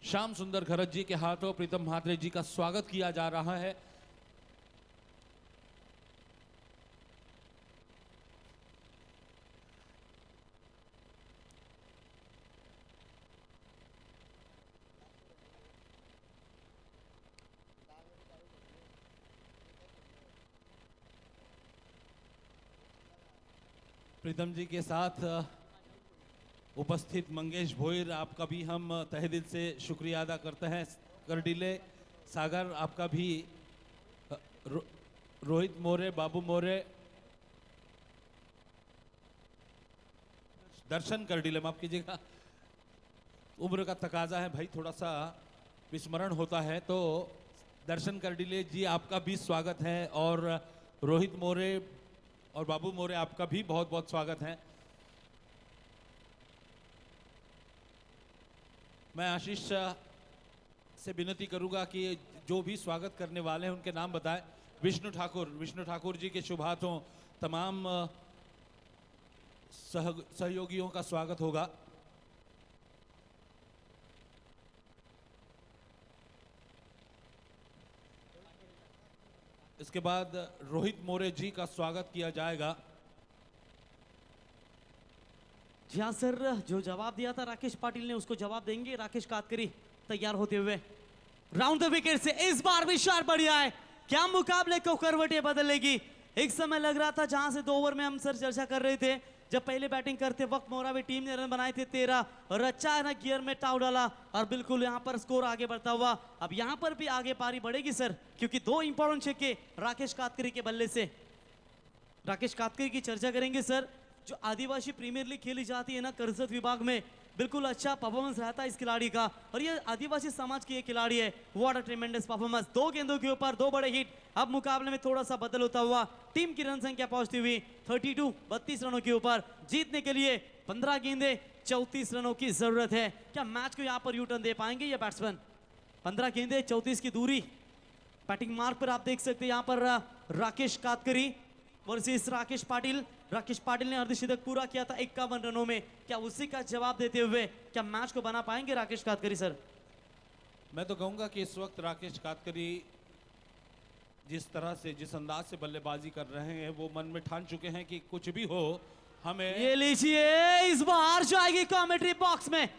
श्याम सुंदर घरत जी के हाथों प्रीतम म्हात्रे जी का स्वागत किया जा रहा है। प्रीतम जी के साथ उपस्थित मंगेश भोईर, आपका भी हम तहे दिल से शुक्रिया अदा करते हैं। करडीले सागर, आपका भी रोहित मोरे, बाबू मोरे, दर्शन करडीले, माफ कीजिएगा, उम्र का तकाजा है भाई, थोड़ा सा विस्मरण होता है, तो दर्शन करडीले जी आपका भी स्वागत है, और रोहित मोरे और बाबू मोरे आपका भी बहुत बहुत स्वागत है। मैं आशीष से विनती करूंगा कि जो भी स्वागत करने वाले हैं उनके नाम बताएं। विष्णु ठाकुर जी के शुभ हाथों तमाम सहयोगियों का स्वागत होगा। इसके बाद रोहित मोरे जी का स्वागत किया जाएगा। जी हाँ सर, जो जवाब दिया था राकेश पाटिल ने, उसको जवाब देंगे राकेश कातकरी तैयार होते हुए। राउंड द विकेट से इस बार भी शॉट बढ़िया है, क्या मुकाबले को करवटें बदलेगी। एक समय लग रहा था जहां से 2 ओवर में हम सर चर्चा कर रहे थे, जब पहले बैटिंग करते वक्त मोरावी टीम ने रन बनाए थे 13, और अचानक गियर में टाउ डाला, और बिल्कुल यहां पर स्कोर आगे बढ़ता हुआ। अब यहां पर भी आगे पारी बढ़ेगी सर, क्योंकि 2 इंपॉर्टेंट छक्के राकेश कातकरी के बल्ले से। राकेश कातकरी की चर्चा करेंगे सर, जो आदिवासी प्रीमियर लीग खेली जाती है ना कर्जत विभाग में, बिल्कुल अच्छा परफॉर्मेंस रहता है इस खिलाड़ी का, और ये आदिवासी समाज की एक खिलाड़ी है। व्हाट अ ट्रेमेंडस परफॉर्मेंस, 2 गेंदों के ऊपर 2 बड़े हिट। अब मुकाबले में थोड़ा सा बदल होता हुआ, टीम की रन संख्या पहुंचती हुई 32 रनों के ऊपर। जीतने के लिए 15 गेंदे 34 रनों की जरूरत है। क्या मैच को यहाँ पर यू टर्न दे पाएंगे ये बैट्समैन? 15 गेंदे 34 की दूरी। बैटिंग मार्क पर आप देख सकते हैं यहाँ पर राकेश कातकरी वर्सेस राकेश पाटिल। राकेश पाटिल ने अर्धशतक पूरा किया था 51 रनों में। क्या उसी का जवाब देते हुए क्या मैच को बना पाएंगे राकेश कातकरी सर? मैं तो कहूंगा कि इस वक्त राकेश कातकरी जिस तरह से जिस अंदाज से बल्लेबाजी कर रहे हैं वो मन में ठान चुके हैं कि कुछ भी हो हमें ये लीजिए, इस बार जाएगी कमेंट्री बॉक्स में।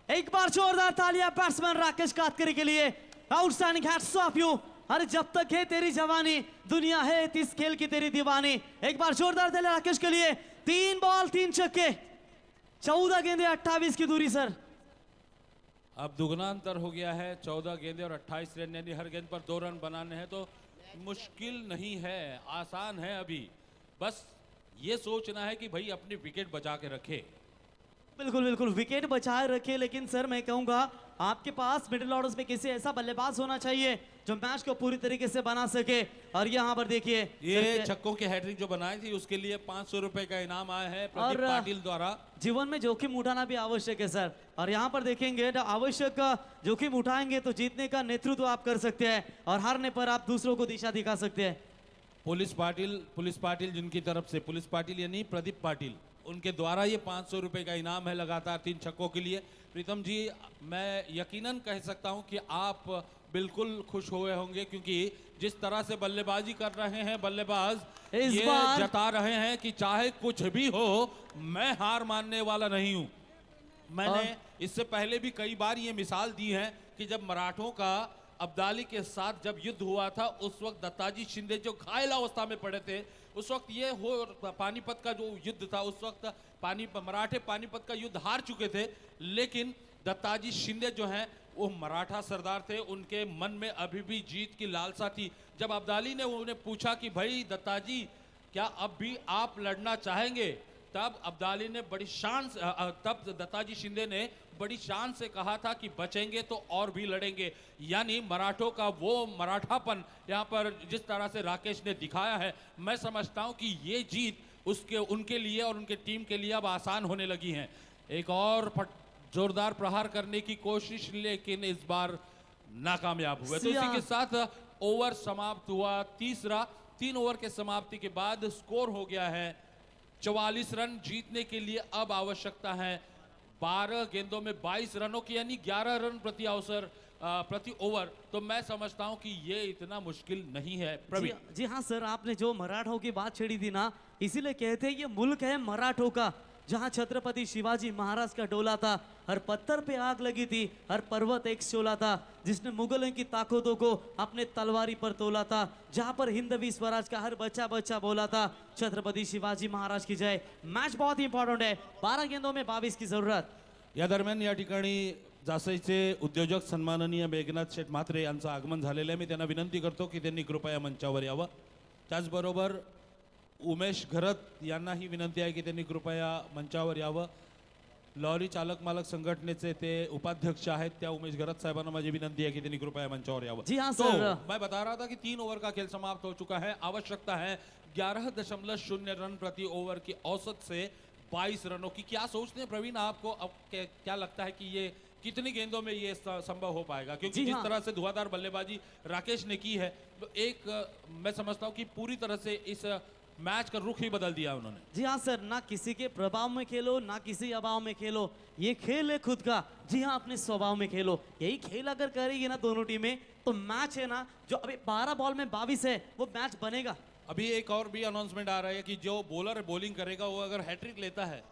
एक बार जोरदार तालियां बैट्समैन राकेश कातकरी के लिए। Outstanding, hats off you. अरे जब तक है तेरी जवानी, दुनिया है इस खेल की तेरी दीवानी। एक बार जोरदार तालियां राकेश के लिए। 3 बॉल 3 छक्के, 14 गेंदे 28 की दूरी सर। अब दुगना अंतर हो गया है। 14 गेंदे और 28 रन, यानी हर गेंद पर 2 रन बनाने हैं तो मुश्किल नहीं है, आसान है। अभी बस ये सोचना है कि भाई अपनी विकेट बचा के रखे। बिल्कुल बिल्कुल, विकेट बचाए रखे। लेकिन सर मैं कहूंगा आपके पास मिडिल ऑर्डर्स में किसी ऐसा बल्लेबाज होना चाहिए जो मैच को पूरी तरीके से बना सके। और यहाँ पर देखिए ये छक्कों की हैट्रिक जो बनाई थी उसके लिए 500 रुपए का इनाम आया है प्रदीप और पाटिल द्वारा। जीवन में जोखिम उठाना भी आवश्यक है सर। और यहाँ पर देखेंगे तो आवश्यक जोखिम उठाएंगे तो जीतने का नेतृत्व आप कर सकते हैं और हारने पर आप दूसरों को दिशा दिखा सकते हैं। पुलिस पाटिल जिनकी तरफ से, पुलिस पाटिल यानी प्रदीप पाटिल, उनके द्वारा ये 500 रुपए का इनाम है लगातार 3 छक्कों के लिए। प्रीतम जी, मैं यकीनन कह सकता हूं कि आप बिल्कुल खुश हुए होंगे क्योंकि जिस तरह से बल्लेबाजी कर रहे हैं बल्लेबाज, इस ये बार जता रहे हैं कि चाहे कुछ भी हो मैं हार मानने वाला नहीं हूं। मैंने इससे पहले भी कई बार ये मिसाल दी है कि जब मराठों का अब्दाली के साथ जब युद्ध हुआ था उस वक्त दत्ताजी शिंदे जो घायल अवस्था में पड़े थे, उस वक्त ये हो पानीपत का जो युद्ध था उस वक्त मराठे पानीपत का युद्ध हार चुके थे, लेकिन दत्ताजी शिंदे जो हैं वो मराठा सरदार थे, उनके मन में अभी भी जीत की लालसा थी। जब अब्दाली ने उन्हें पूछा कि भाई दत्ताजी क्या अब भी आप लड़ना चाहेंगे, तब अब्दाली ने बड़ी शान से तब दत्ताजी शिंदे ने बड़ी शान से कहा था कि बचेंगे तो और भी लड़ेंगे। यानी मराठों का वो मराठापन यहाँ पर जिस तरह से राकेश ने दिखाया है, मैं समझता हूँ कि ये जीत उनके लिए और उनके टीम के लिए अब आसान होने लगी है। एक और जोरदार प्रहार करने की कोशिश, लेकिन इस बार नाकामयाब हुए। तो इसी के साथ ओवर समाप्त हुआ तीसरा। 3 ओवर के समाप्ति के बाद स्कोर हो गया है 44 रन। जीतने के लिए अब आवश्यकता है 12 गेंदों में 22 रनों की, यानी 11 रन प्रति ओवर। तो मैं समझता हूं कि ये इतना मुश्किल नहीं है। प्रवीण जी हाँ सर, आपने जो मराठों की बात छेड़ी थी ना, इसीलिए कहते हैं ये मुल्क है मराठों का, जहाँ छत्रपति शिवाजी महाराज का डोला था। हर पत्थर पे आग लगी थी, हर पर्वत एक शोला था, जिसने मुगलों की ताकतों को अपने तलवारी पर तोला था। जहाँ पर हिंदवी स्वराज का हर बच्चा बच्चा बोला था छत्रपति शिवाजी महाराज की जय। मैच बहुत ही इंपॉर्टंट है, 12 गेंदों में 22 की जरूरत। या दरम्यान या ठिकाणी जासईचे उद्योजक सन्माननीय मेघनाथ शेठ म्हात्रे यांचं आगमन झालेलं आहे। मी त्यांना विनंती करतो की त्यांनी कृपया मंचावर यावं। त्याचबरोबर उमेश घरत यांनाही विनंती आहे की त्यांनी कृपया मंचावर यावं। लॉरी चालक मालक संघटनेचे ते उपाध्यक्ष आहेत, त्या उमेश घरत साहेबांना माझी विनंती है कि त्यांनी कृपया मंचावर यावं। जी हाँ तो सर। मैं बता रहा था कि 3 ओवर का खेल समाप्त हो चुका है। आवश्यकता है 11.0 रन प्रति ओवर की औसत से 22 रनों की। क्या सोचते हैं प्रवीण, आपको अब क्या लगता है कि ये कितनी गेंदों में ये संभव हो पाएगा? क्योंकि जिस तरह से धुआंधार बल्लेबाजी राकेश ने की है, तो मैं समझता हूं कि पूरी तरह से इस मैच का रुख ही बदल दिया उन्होंने। जी हाँ सर, ना किसी के प्रभाव में खेलो ना किसी अभाव में खेलो, ये खेल है खुद का। जी हाँ, अपने स्वभाव में खेलो। यही खेल अगर करेगी ना दोनों टीमें, तो मैच है ना जो अभी 12 बॉल में 22 है, वो मैच बनेगा। अभी एक और भी अनाउंसमेंट आ रहा है कि जो बॉलर बॉलिंग करेगा वो अगर हैट्रिक लेता है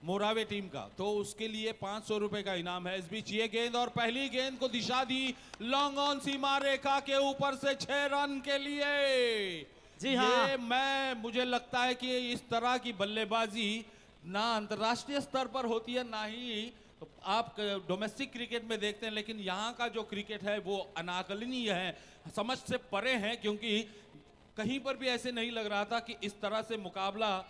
मोरावे टीम का, तो उसके लिए 500 रुपए का इनाम है। इस बीच ये गेंद और पहली गेंद को दिशा दी लॉन्ग ऑन सीमा रेखा के ऊपर से 6 रन के लिए। जी हाँ, मुझे लगता है कि इस तरह की बल्लेबाजी ना अंतर्राष्ट्रीय स्तर पर होती है ना ही आप डोमेस्टिक क्रिकेट में देखते हैं, लेकिन यहाँ का जो क्रिकेट है वो अनाकलनीय है, समझ से परे है। क्योंकि कहीं पर भी ऐसे नहीं लग रहा था कि इस तरह से मुकाबला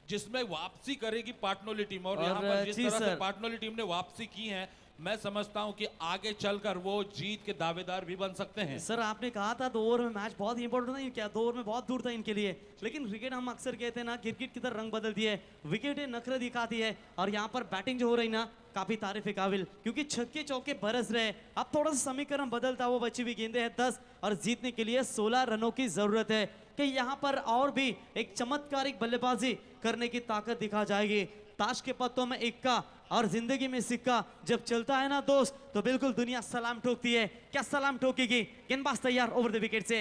जिसमें वापसी करेगी पाटनोली टीम, और यहाँ पर जिस तरह से पाटनोली टीम ने वापसी की है मैं समझता हूं कि आगे चलकर वो जीत के दावेदार भी बन सकते हैं। सर आपने कहा था 2 ओवर में मैच बहुत ही इंपॉर्टेंट था, क्या 2 ओवर में बहुत दूर था इनके लिए, लेकिन क्रिकेट हम अक्सर कहते हैं ना, क्रिकेट की तरह रंग बदलती है, विकेटें नखरे दिखाती है, और यहाँ पर बैटिंग जो हो रही ना काफी तारीफ काबिल, क्योंकि छक्के चौके बरस रहे। अब थोड़ा सा समीकरण बदलता हुआ बची हुई गेंदें हैं 10 और जीतने के लिए 16 रनों की जरूरत है कि यहाँ पर और भी एक चमत्कारिक बल्लेबाजी करने की ताकत दिखा जाएगी। ताश के पत्तों में इक्का और जिंदगी में सिक्का जब चलता है ना दोस्त, तो बिल्कुल दुनिया सलाम ठोकती है। क्या सलाम ठोकेगी? गेंदबाज तैयार ओवर द विकेट से।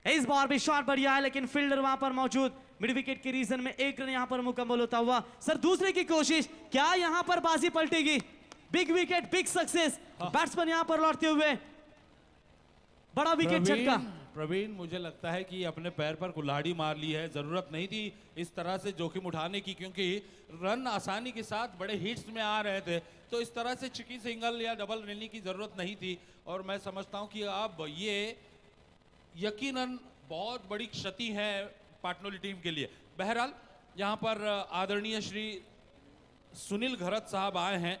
इस बार भी शॉट बढ़िया है, लेकिन फील्डर वहां पर मौजूद। मिड विकेट के रीजन में 1 रन यहां पर मुकम्मल होता हुआ। सर दूसरे की कोशिश, क्या यहां पर बाजी पलटेगी? Big wicket, big success, batsman यहां पर लौटते हुए, बड़ा विकेट झटका। प्रवीण, मुझे लगता है कि अपने पैर पर कुल्हाड़ी मार ली है, जरूरत नहीं थी इस तरह से जोखिम उठाने की, क्योंकि रन आसानी के साथ बड़े हिट्स में आ रहे थे, तो इस तरह से चिकी सिंगल या डबल लेने की जरूरत नहीं थी। और मैं समझता हूं कि अब ये यकीनन बहुत बड़ी क्षति है पाटनोली टीम के लिए। बहरहाल यहाँ पर आदरणीय श्री सुनील घरत साहब आए हैं,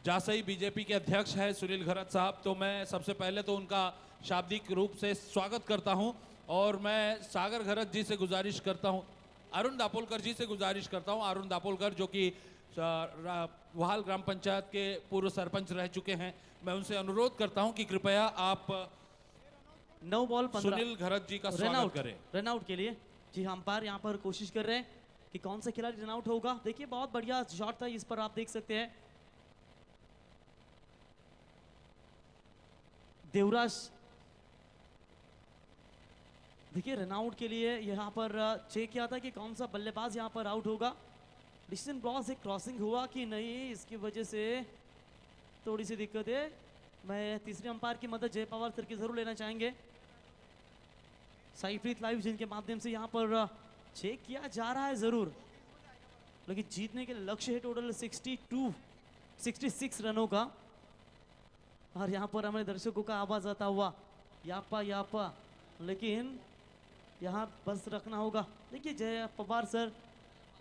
जासई बीजेपी के अध्यक्ष है सुनील घरत साहब, तो मैं सबसे पहले तो उनका शाब्दिक रूप से स्वागत करता हूं। और मैं सागर घरत जी से गुजारिश करता हूं, अरुण दापोलकर जी से गुजारिश करता हूं, अरुण दापोलकर जो कि वहाल ग्राम पंचायत के पूर्व सरपंच रह चुके हैं, मैं उनसे अनुरोध करता हूं कि कृपया आप 9 बॉल 15 सुनील घरत जी का स्वागत करें। रन आउट के लिए जी अंपायर यहाँ पर कोशिश कर रहे हैं कि कौन सा खिलाड़ी रन आउट होगा। देखिए बहुत बढ़िया शॉट था, इस पर आप देख सकते हैं देवराज। देखिए रन आउट के लिए यहाँ पर चेक किया था कि कौन सा बल्लेबाज यहाँ पर आउट होगा। डिसीजन बॉल से क्रॉसिंग हुआ कि नहीं, इसकी वजह से थोड़ी सी दिक्कत है। मैं तीसरे अंपायर की मदद जय पवार सर की जरूर लेना चाहेंगे, साईप्रीत लाइव जिनके माध्यम से यहाँ पर चेक किया जा रहा है जरूर, लेकिन जीतने के लक्ष्य है टोटल 66 रनों का। और यहाँ पर हमारे दर्शकों का आवाज आता हुआ यापा यापा, लेकिन यहाँ बस रखना होगा। देखिए जय पवार सर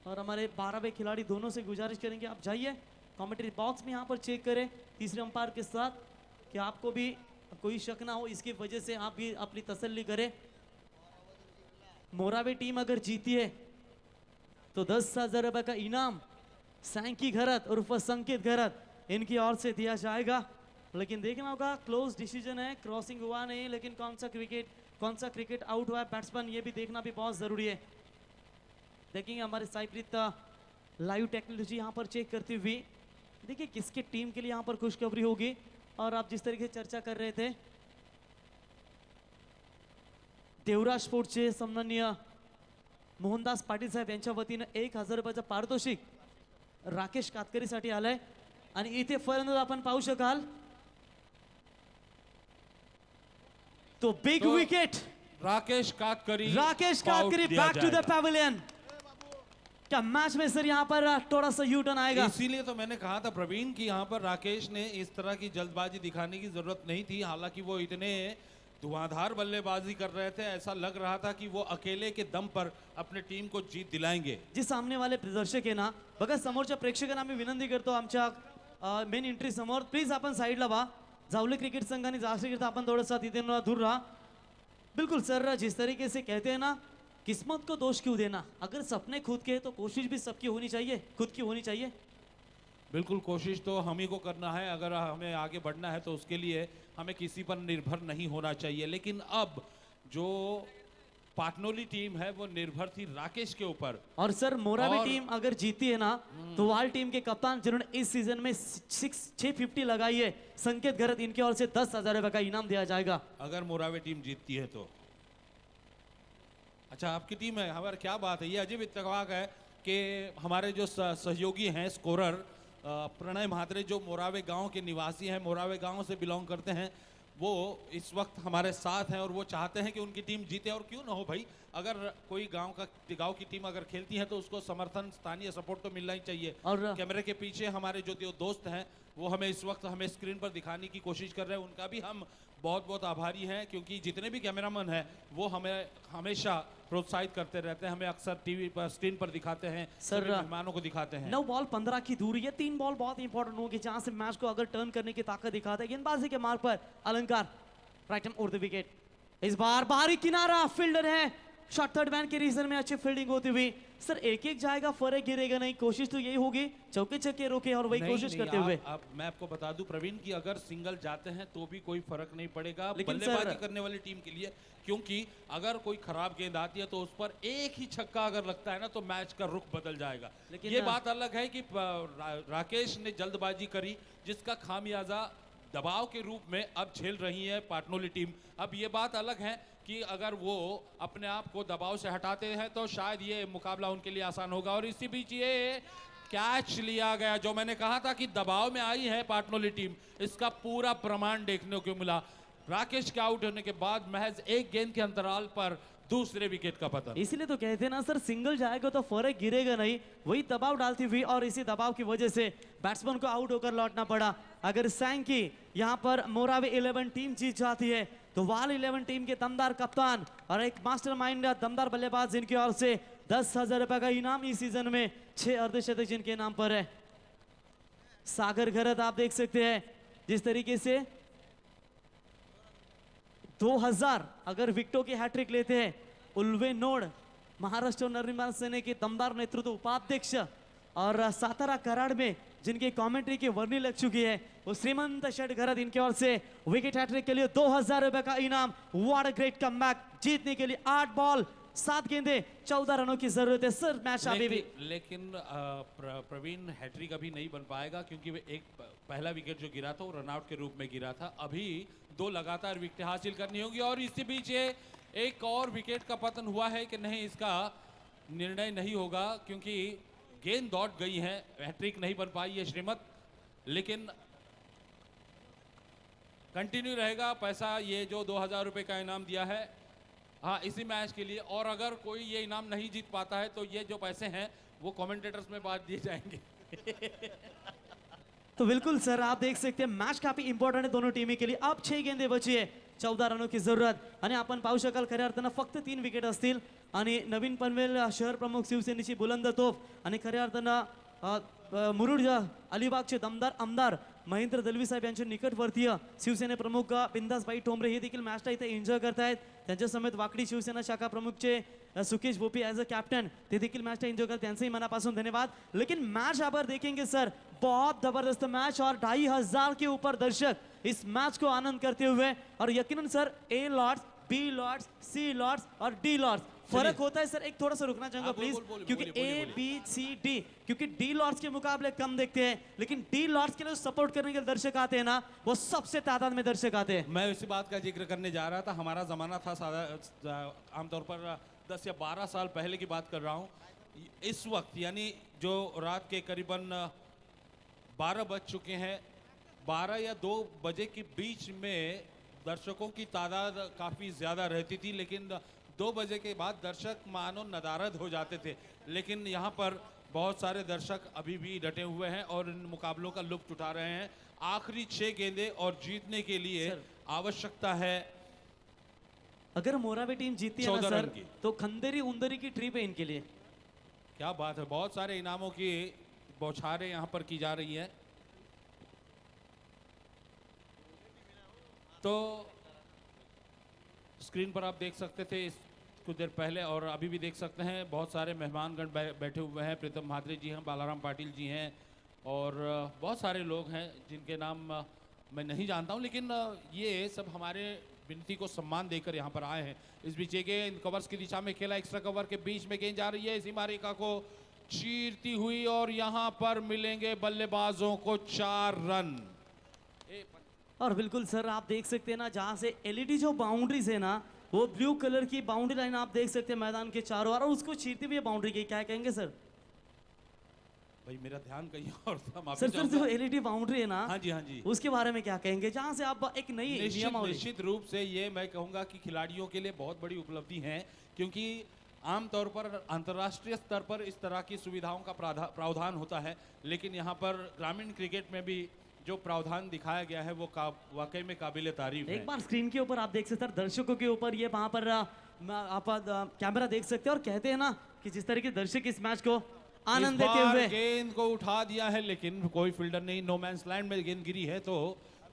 और हमारे 12वें खिलाड़ी दोनों से गुजारिश करेंगे आप जाइए कमेंट्री बॉक्स में यहाँ पर चेक करें तीसरे अंपायर के साथ कि आपको भी कोई शक ना हो, इसकी वजह से आप भी अपनी तसल्ली करें। मोरावे टीम अगर जीती है तो 10,000 रुपए का इनाम सैंकी घरत उर्फ संकेत घरत इनकी ओर से दिया जाएगा। लेकिन देखना होगा, क्लोज डिसीजन है, क्रॉसिंग हुआ नहीं, लेकिन कौन सा क्रिकेट आउट हुआ है बैट्समैन, ये भी देखना भी बहुत जरूरी है। देखेंगे हमारे साईप्रीत लाइव टेक्नोलॉजी यहाँ पर चेक करती हुई, देखिए किसके टीम के लिए यहाँ पर खुशखबरी होगी। और आप जिस तरीके से चर्चा कर रहे थे, देवराज स्पोर्ट्सचे सन्माननीय मोहनदास पाटील साहेब यांच्या वतीने 1,000 रुपयाचं पारितोषिक राकेश कातकरीसाठी आलंय। आणि इथे फलंदाज आपण पाहू शकाल तो big wicket Rakesh Katkari back to the pavilion. क्या मैच में सर यहाँ पर थोड़ा सा यू टर्न आएगा? इसीलिए तो मैंने कहा था प्रवीण कि यहाँ पर राकेश ने इस तरह की जल्दबाजी दिखाने की जरूरत नहीं थी। हालांकि वो इतने धुआंधार बल्लेबाजी कर रहे थे, ऐसा लग रहा था कि वो अकेले के दम पर अपने टीम को जीत दिलाएंगे। जे सामने वाले प्रदर्शक आहे ना, बघा समोरच्या प्रेक्षकांना आम्ही विनंती करतो आमच्या मेन एंट्री समोर प्लीज आपण साईडला व्हा। जावले क्रिकेट संघ आणि जास्तीत आपण थोडंसं तिथे दूर रहा। बिल्कुल सर, जिस तरीके से कहते हैं ना, किस्मत को दोष क्यों देना, अगर सपने खुद के हैं तो कोशिश भी सबकी होनी चाहिए, खुद की होनी चाहिए। बिल्कुल कोशिश तो हम ही को करना है, अगर हमें आगे बढ़ना है तो उसके लिए हमें किसी पर निर्भर नहीं होना चाहिए। लेकिन अब जो पाटनोली टीम है वो निर्भर थी राकेश के ऊपर। और सर मोरावी और- टीम अगर जीती है ना तो वाल टीम के कप्तान जिन्होंने इस सीजन में 650 लगाई है, संकेत घरत, इनकी ओर से 10,000 रुपए का इनाम दिया जाएगा। अगर मोरावे टीम जीतती है तो अच्छा आपकी टीम है, हमारे क्या बात है। ये अजीब इत्तेफाक है कि हमारे जो सहयोगी हैं स्कोरर प्रणय महात्रे, जो मोरावे गांव के निवासी हैं, मोरावे गांव से बिलोंग करते हैं, वो इस वक्त हमारे साथ हैं और वो चाहते हैं कि उनकी टीम जीते। और क्यों ना हो भाई, अगर कोई गांव की टीम अगर खेलती है तो उसको समर्थन, स्थानीय सपोर्ट तो मिलना ही चाहिए। और कैमरे के पीछे हमारे जो दोस्त हैं वो हमें इस वक्त हमें स्क्रीन पर दिखाने की कोशिश कर रहे हैं, उनका भी हम बहुत बहुत आभारी हैं, क्योंकि जितने भी कैमरामैन हैं वो हमें हमेशा प्रोत्साहित करते रहते हैं, हमें अक्सर टीवी पर स्क्रीन पर दिखाते हैं, सर, सभी मेहमानों को दिखाते हैं। 9 बॉल 15 की दूरी है, 3 बॉल बहुत इंपॉर्टेंट होगी जहां से मैच को अगर टर्न करने की ताकत दिखाते हैं। गेंदबाजी के मार्ग पर अलंकार right hand over the wicket, इस बार बाहरी किनारा, फील्डर है, शॉट थर्ड मैन के रीजन में अच्छी फील्डिंग होती हुई। सर एक एक जाएगा, फर्क गिरेगा नहीं, कोशिश तो यही होगी चौके छक्के रोके और वही नहीं, कोशिश नहीं, करते हुए। आप मैं आपको बता दूं प्रवीण कि अगर सिंगल जाते हैं तो भी कोई फर्क नहीं पड़ेगा लेकिन बल्लेबाजी सर- करने वाली टीम के लिए, क्योंकि अगर कोई खराब गेंद आती है तो उस पर एक ही छक्का अगर लगता है ना तो मैच का रुख बदल जाएगा। लेकिन ये बात अलग है कि राकेश ने जल्दबाजी करी, जिसका खामियाजा दबाव के रूप में अब झेल रही है पाटनोली टीम। अब ये बात अलग है कि अगर वो अपने आप को दबाव से हटाते हैं तो शायद ये मुकाबला उनके लिए आसान होगा। और इसी बीच ये कैच लिया गया, जो मैंने कहा था कि दबाव में आई है पाटनोली टीम, इसका पूरा प्रमाण देखने को मिला। राकेश के आउट होने के बाद महज एक गेंद के अंतराल पर दूसरे विकेट का पतन। इसीलिए तो कहते हैं ना सर, सिंगल जाएगा तो फर्क गिरेगा नहीं, वही दबाव डालती हुई और इसी दबाव की वजह से बैट्समैन को आउट होकर लौटना पड़ा। अगर सैंकी यहाँ पर मोरावे 11 टीम जीत जाती है तो वाल 11 टीम के दमदार कप्तान और एक मास्टरमाइंड दमदार बल्लेबाज जिनकी ओर से 10,000 रुपए का इनाम इस सीजन में 6 अर्धशतक जिनके नाम पर है। सागर घरत आप देख सकते हैं जिस तरीके से 2000 अगर विकेटों की हैट्रिक लेते हैं। उल्वे नोड महाराष्ट्र नवनिर्माण सेना के दमदार नेतृत्व उपाध्यक्ष और सातारा कराड़ में जिनकी कमेंट्री की वर्णी लग चुकी है, वो श्रीमंत शेठ घरत, इनकी ओर से विकेट हैट्रिक के लिए 2000 रुपए का इनाम। व्हाट अ ग्रेट कमबैक, जीतने के लिए 8 बॉल 7 गेंदे 14 रनों की जरूरत है सर। मैच अभी भी लेकिन प्रवीण हैट्रिक अभी नहीं बन पाएगा, क्योंकि वे एक पहला विकेट जो गिरा था वो रनआउट के रूप में गिरा था। अभी 2 लगातार विकेट हासिल करनी होगी और इसी बीच ये एक और विकेट का पतन हुआ है कि नहीं, इसका निर्णय नहीं होगा, क्योंकि गेंद दौड़ गई है, हैट्रिक नहीं बन पाई है श्रीमत, लेकिन कंटिन्यू रहेगा पैसा। ये जो 2000 रुपए का इनाम दिया है, हाँ, इसी मैच के लिए। और अगर कोई ये इनाम नहीं जीत पाता है तो ये जो पैसे हैं वो कमेंटेटर्स में बांट दिए जाएंगे। तो बिल्कुल सर, आप देख सकते हैं मैच काफी इंपॉर्टंट है दोनों टीमी के लिए। अब 6 गेंदे बची आहे, 14 रनों की जरूरत आणि आपण पाहू शकाल खऱ्या अर्थानं फक्त 3 विकेट असतील आणि नवीन पनवेल शहर प्रमुख शिवसेनेची बुलंद तोफ आणि खऱ्या अर्थानं मुरुड अलिबागचे दमदार आमदार महेंद्र दलवी साहेब यांचे निकटवर्तीय शिवसेने प्रमुख बिंदासबाई ठोंबरे हे देखील मॅचला इथे एन्जॉय करतायत। त्यांच्या समेत वाकडी शिवसेना शाखा प्रमुखचे Sukesh Bhopi as a captain ते देखील मैच एंजॉय करते, त्यांचेही मनापासून धन्यवाद। लेकिन मैच आप देखेंगे सर, बहुत जबरदस्त मैच और 2500 के ऊपर दर्शक इस मैच को आनंद करते हुए, और यकीनन sir A lots, B lots, C lots और डी लॉट्स फर्क होता है सर। एक थोड़ा सा रुकना चाहूंगा प्लीज, क्योंकि ए बी सी डी, क्योंकि डी लॉट्स के मुकाबले कम देखते हैं, लेकिन डी लॉट्स के लिए सपोर्ट करने के लिए दर्शक आते हैं ना, वो सबसे तादाद में दर्शक आते हैं। मैं इसी बात का जिक्र करने जा रहा था। हमारा ज़माना था आमतौर पर 10 या 12 साल पहले की बात कर रहा हूँ। इस वक्त यानी जो रात के करीबन 12 बज चुके हैं, 12 या 2 बजे के बीच में दर्शकों की तादाद काफ़ी ज़्यादा रहती थी, लेकिन 2 बजे के बाद दर्शक मानो नदारद हो जाते थे। लेकिन यहाँ पर बहुत सारे दर्शक अभी भी डटे हुए हैं और इन मुकाबलों का लुत्फ उठा रहे हैं। आखिरी 6 गेंदे और जीतने के लिए आवश्यकता है अगर मोराबी टीम जीती है ना 14 सर, रन की। तो खंदेरी उंदरी की ट्रिप है इनके लिए। क्या बात है, बहुत सारे इनामों की बौछारें यहाँ पर की जा रही है। तो स्क्रीन पर आप देख सकते थे कुछ देर पहले और अभी भी देख सकते हैं, बहुत सारे मेहमानगण बैठे हुए हैं। प्रीतम म्हात्रे जी हैं, बालाराम पाटिल जी हैं और बहुत सारे लोग हैं जिनके नाम मैं नहीं जानता हूं, लेकिन ये सब हमारे विनती को सम्मान देकर यहाँ पर आए हैं। इस बीच ये गेंद कवर्स की दिशा में खेला, एक्स्ट्रा कवर के बीच में गेंद जा रही है, सीमा रेखा को चीरती हुई और यहाँ पर मिलेंगे बल्लेबाजों को 4 रन। और बिल्कुल सर, आप देख सकते हैं ना, जहां से एलईडी जो बाउंड्रीज है ना, वो ब्लू कलर की बाउंड्री लाइन आप देख सकते हैं मैदान के चारों ओर, और उसको चीरती हुई बाउंड्री की क्या कहेंगे सर? भाई मेरा ध्यान कहीं और था, माफी सर चाहूंगा। जो एलईडी बाउंड्री है ना, हाँ जी, हाँ जी, उसके बारे में क्या कहेंगे, जहां से आप एक नई नियमावली। निश्चित रूप से ये मैं कहूँगा कि खिलाड़ियों के लिए बहुत बड़ी उपलब्धि है, क्योंकि आमतौर पर अंतर्राष्ट्रीय स्तर पर इस तरह की सुविधाओं का प्रावधान होता है, लेकिन यहाँ पर ग्रामीण क्रिकेट में भी जो प्रावधान दिखाया गया है वो वाकई में काबिले तारीफ है। एक बार स्क्रीन के ऊपर आप देख सकते हैं दर्शकों के ऊपर ये वहां पर आप कैमरा देख सकते हैं और कहते हैं ना कि जिस तरीके से दर्शक इस मैच को आनंद इस देते बार हुए गेंद को उठा दिया है लेकिन कोई फील्डर नहीं, नो मैंस लैंड में गेंद गिरी है तो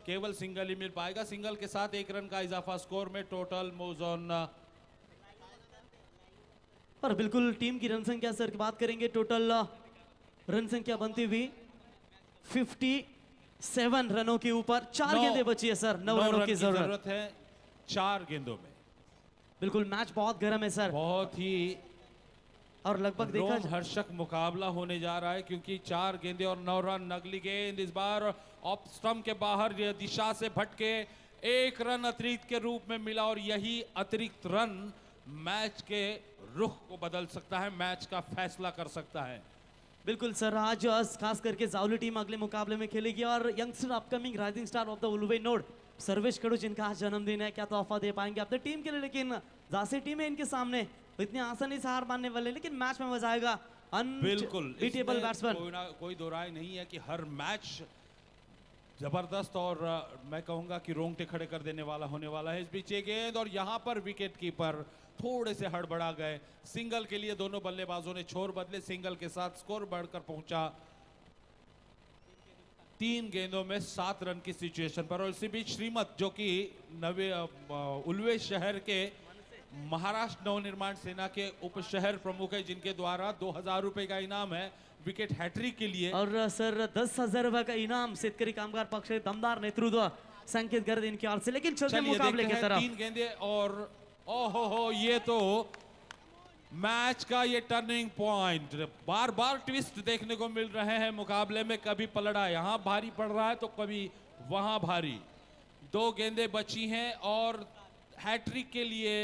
केवल सिंगल ही मिल पाएगा। सिंगल के साथ 1 रन का इजाफा स्कोर में, टोटल मूव्स ऑन। और बिल्कुल टीम की रन संख्या सर की बात करेंगे, टोटल रन संख्या बनती हुई 57 रनों के ऊपर। 4 गेंदें बची है सर, 9 रनों की जरूरत है 4 गेंदों में। बिल्कुल मैच बहुत गर्म है सर, बहुत ही और लगभग देखा रोमहर्षक मुकाबला होने जा रहा है क्योंकि 4 गेंदें और 9 रन। अगली गेंद इस बार ऑफ स्टंप के बाहर दिशा से भटके 1 रन अतिरिक्त के रूप में मिला और यही अतिरिक्त रन मैच के रुख को बदल सकता है, मैच का फैसला कर सकता है। बिल्कुल सर, आज खास करके जावली टीम अगले मुकाबले में खेलेगी और youngster upcoming rising star of the Ulwe node Sarvesh Kadu जिनका आज जन्मदिन है, क्या तोहफा दे पाएंगे अपने टीम के लिए। लेकिन जासे टीम है इनके सामने इतनी आसानी से हार मानने वाले, लेकिन मैच में मजा आएगा। बिल्कुल अनबीटेबल बैट्समैन, कोई दो राय नहीं है कि हर मैच जबरदस्त और मैं कहूंगा कि रोंगटे खड़े कर देने वाला होने वाला है। इस बीच ये गेंद और यहां पर विकेट कीपर थोड़े से हड़बड़ा गए। सिंगल के लिए दोनों बल्लेबाजों ने छोर बदले, सिंगल के साथ स्कोर बढ़कर पहुंचा 3 गेंदों में 7 रन की सिचुएशन पर। और इसी बीच श्रीमत जो कि उलवे शहर के महाराष्ट्र नवनिर्माण सेना के उप शहर प्रमुख है, जिनके द्वारा 2000 रुपए का इनाम है विकेट हैट्रिक के लिए। और सर 10,000 रुपए का इनाम शेतकरी कामगार पक्ष के दमदार नेतृत्व संकेत गर्द इनकी ओर से। लेकिन चलते मुकाबले की तरफ 3 गेंदे और ओहो ये तो मैच का ये टर्निंग पॉइंट, बार बार ट्विस्ट देखने को मिल रहे हैं मुकाबले में। कभी पलड़ा यहां भारी पड़ रहा है तो कभी वहां भारी। 2 गेंदें बची हैं और हैट्रिक के लिए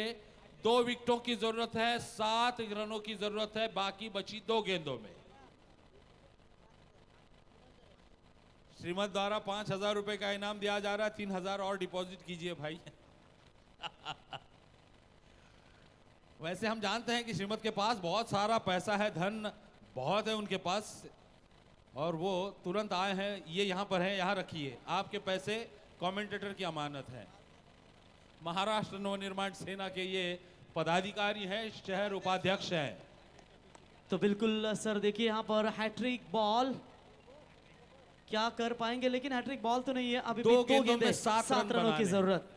2 विकेटों की जरूरत है, 7 रनों की जरूरत है बाकी बची 2 गेंदों में। श्रीमत द्वारा 5,000 रुपए का इनाम दिया जा रहा है, 3,000 और डिपॉजिट कीजिए भाई। वैसे हम जानते हैं कि श्रीमत के पास बहुत सारा पैसा है, धन बहुत है उनके पास और वो तुरंत आए हैं, ये यहाँ पर है, यहाँ रखिए आपके पैसे, कमेंटेटर की अमानत है। महाराष्ट्र नवनिर्माण सेना के ये पदाधिकारी हैं, शहर उपाध्यक्ष हैं। तो बिल्कुल सर देखिए यहाँ पर हैट्रिक बॉल क्या कर पाएंगे, लेकिन हैट्रिक बॉल तो नहीं है अभी। 2 गेंदों में 7 रनों की जरूरत।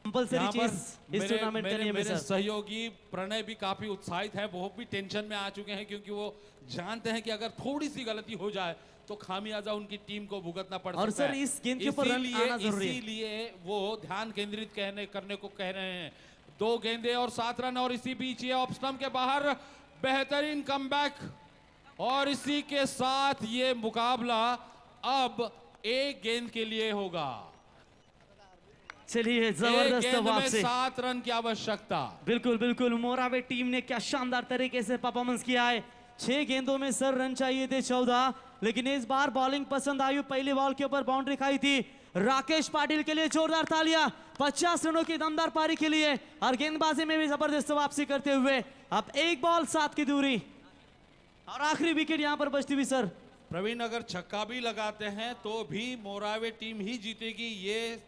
कंपल्सरी चीज इस टूर्नामेंट का नियम है मेरे सर। सहयोगी प्रणय भी काफी उत्साहित है, वो भी टेंशन में आ चुके हैं क्योंकि वो जानते हैं कि अगर थोड़ी सी गलती हो जाए तो खामियाजा उनकी टीम को भुगतना पड़ सकता है। और सर इस गेंद के ऊपर रन आना जरूरी है, इसीलिए वो ध्यान केंद्रित करने को कह रहे हैं। 2 गेंदे और 7 रन और इसी बीच ये ऑफ स्टंप के बाहर बेहतरीन कमबैक और इसी के साथ ये मुकाबला अब 1 गेंद के लिए होगा। चलिए जबरदस्त वापसी, 7 रन की आवश्यकता। बिल्कुल बिल्कुल मोरावे टीम ने क्या शानदार तरीके से परफॉर्मेंस किया है। 6 गेंदों में सर रन चाहिए थे 14, लेकिन इस बार बॉलिंग पसंद आई। पहले बॉल के ऊपर बाउंड्री खाई थी राकेश पाटिल के लिए, जोरदार तालियां 50 रनों की दमदार पारी के लिए और गेंदबाजी में भी जबरदस्त वापसी करते हुए अब 1 बॉल 7 की दूरी और आखिरी विकेट यहां पर बचती हुई सर। प्रवीण अगर छक्का भी लगाते हैं तो भी मोरावे टीम ही जीतेगी, ये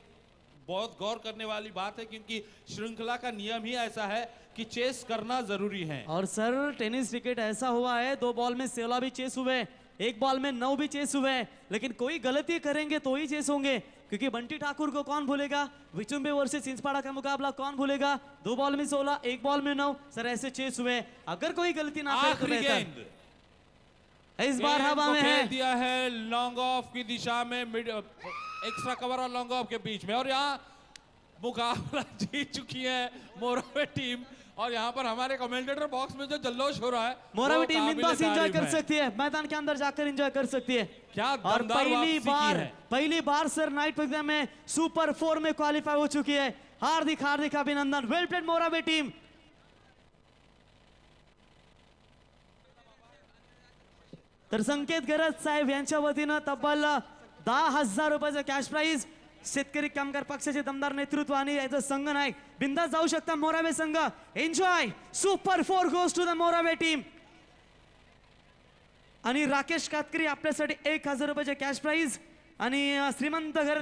बहुत गौर करने वाली बात है क्योंकि श्रृंखला का नियम ही ऐसा है कि चेस करना जरूरी है। और सर टेनिस विकेट ऐसा हुआ है, 2 बॉल में 16 भी चेस हुए, 1 बॉल में 9 भी चेस हुए, लेकिन कोई गलती करेंगे तो ही चेस होंगे क्योंकि बंटी ठाकुर को कौन भूलेगा, विचुम्बे वर्सेस इंस्पाड़ा का मुकाबला कौन भूलेगा। 2 बॉल में 16, 1 बॉल में 9 सर ऐसे चेस हुए, अगर कोई गलती ना करे तो बेहतर। इस बार हवा में है, दिया है लॉन्ग ऑफ की दिशा में, मिड एक्स्ट्रा कवर और लॉन्ग ऑफ के बीच में और यहाँ मुकाबला जीत चुकी है मोरावे टीम। और यहाँ पर हमारे कमेंटेटर बॉक्स में जो जल्लोश हो रहा है, मोरावे टीम बिंदास एंजॉय कर सकती है, मैदान के अंदर जाकर एंजॉय कर सकती है। क्या और पहली बार सर नाइट एग्जाम में सुपर 4 में क्वालिफाई हो चुकी है। हार्दिक हार्दिक अभिनंदन, वेल प्लेड मोरावे टीम। तर संकेत गरज साहेब यांच्या वतीनं तब्बल 10,000 रुपयाचं कॅश प्राइज शेतकरी कामगार पक्षाचे दमदार नेतृत्व आणि याचं संघ नायक बिंदास जाऊ शकता मोरावे संघ। Enjoy, super 4 goes to the Morave team. आणि राकेश कातकरी आपल्यासाठी 1,000 रुपयाचे कॅश प्राइज, आणि श्रीमंत घर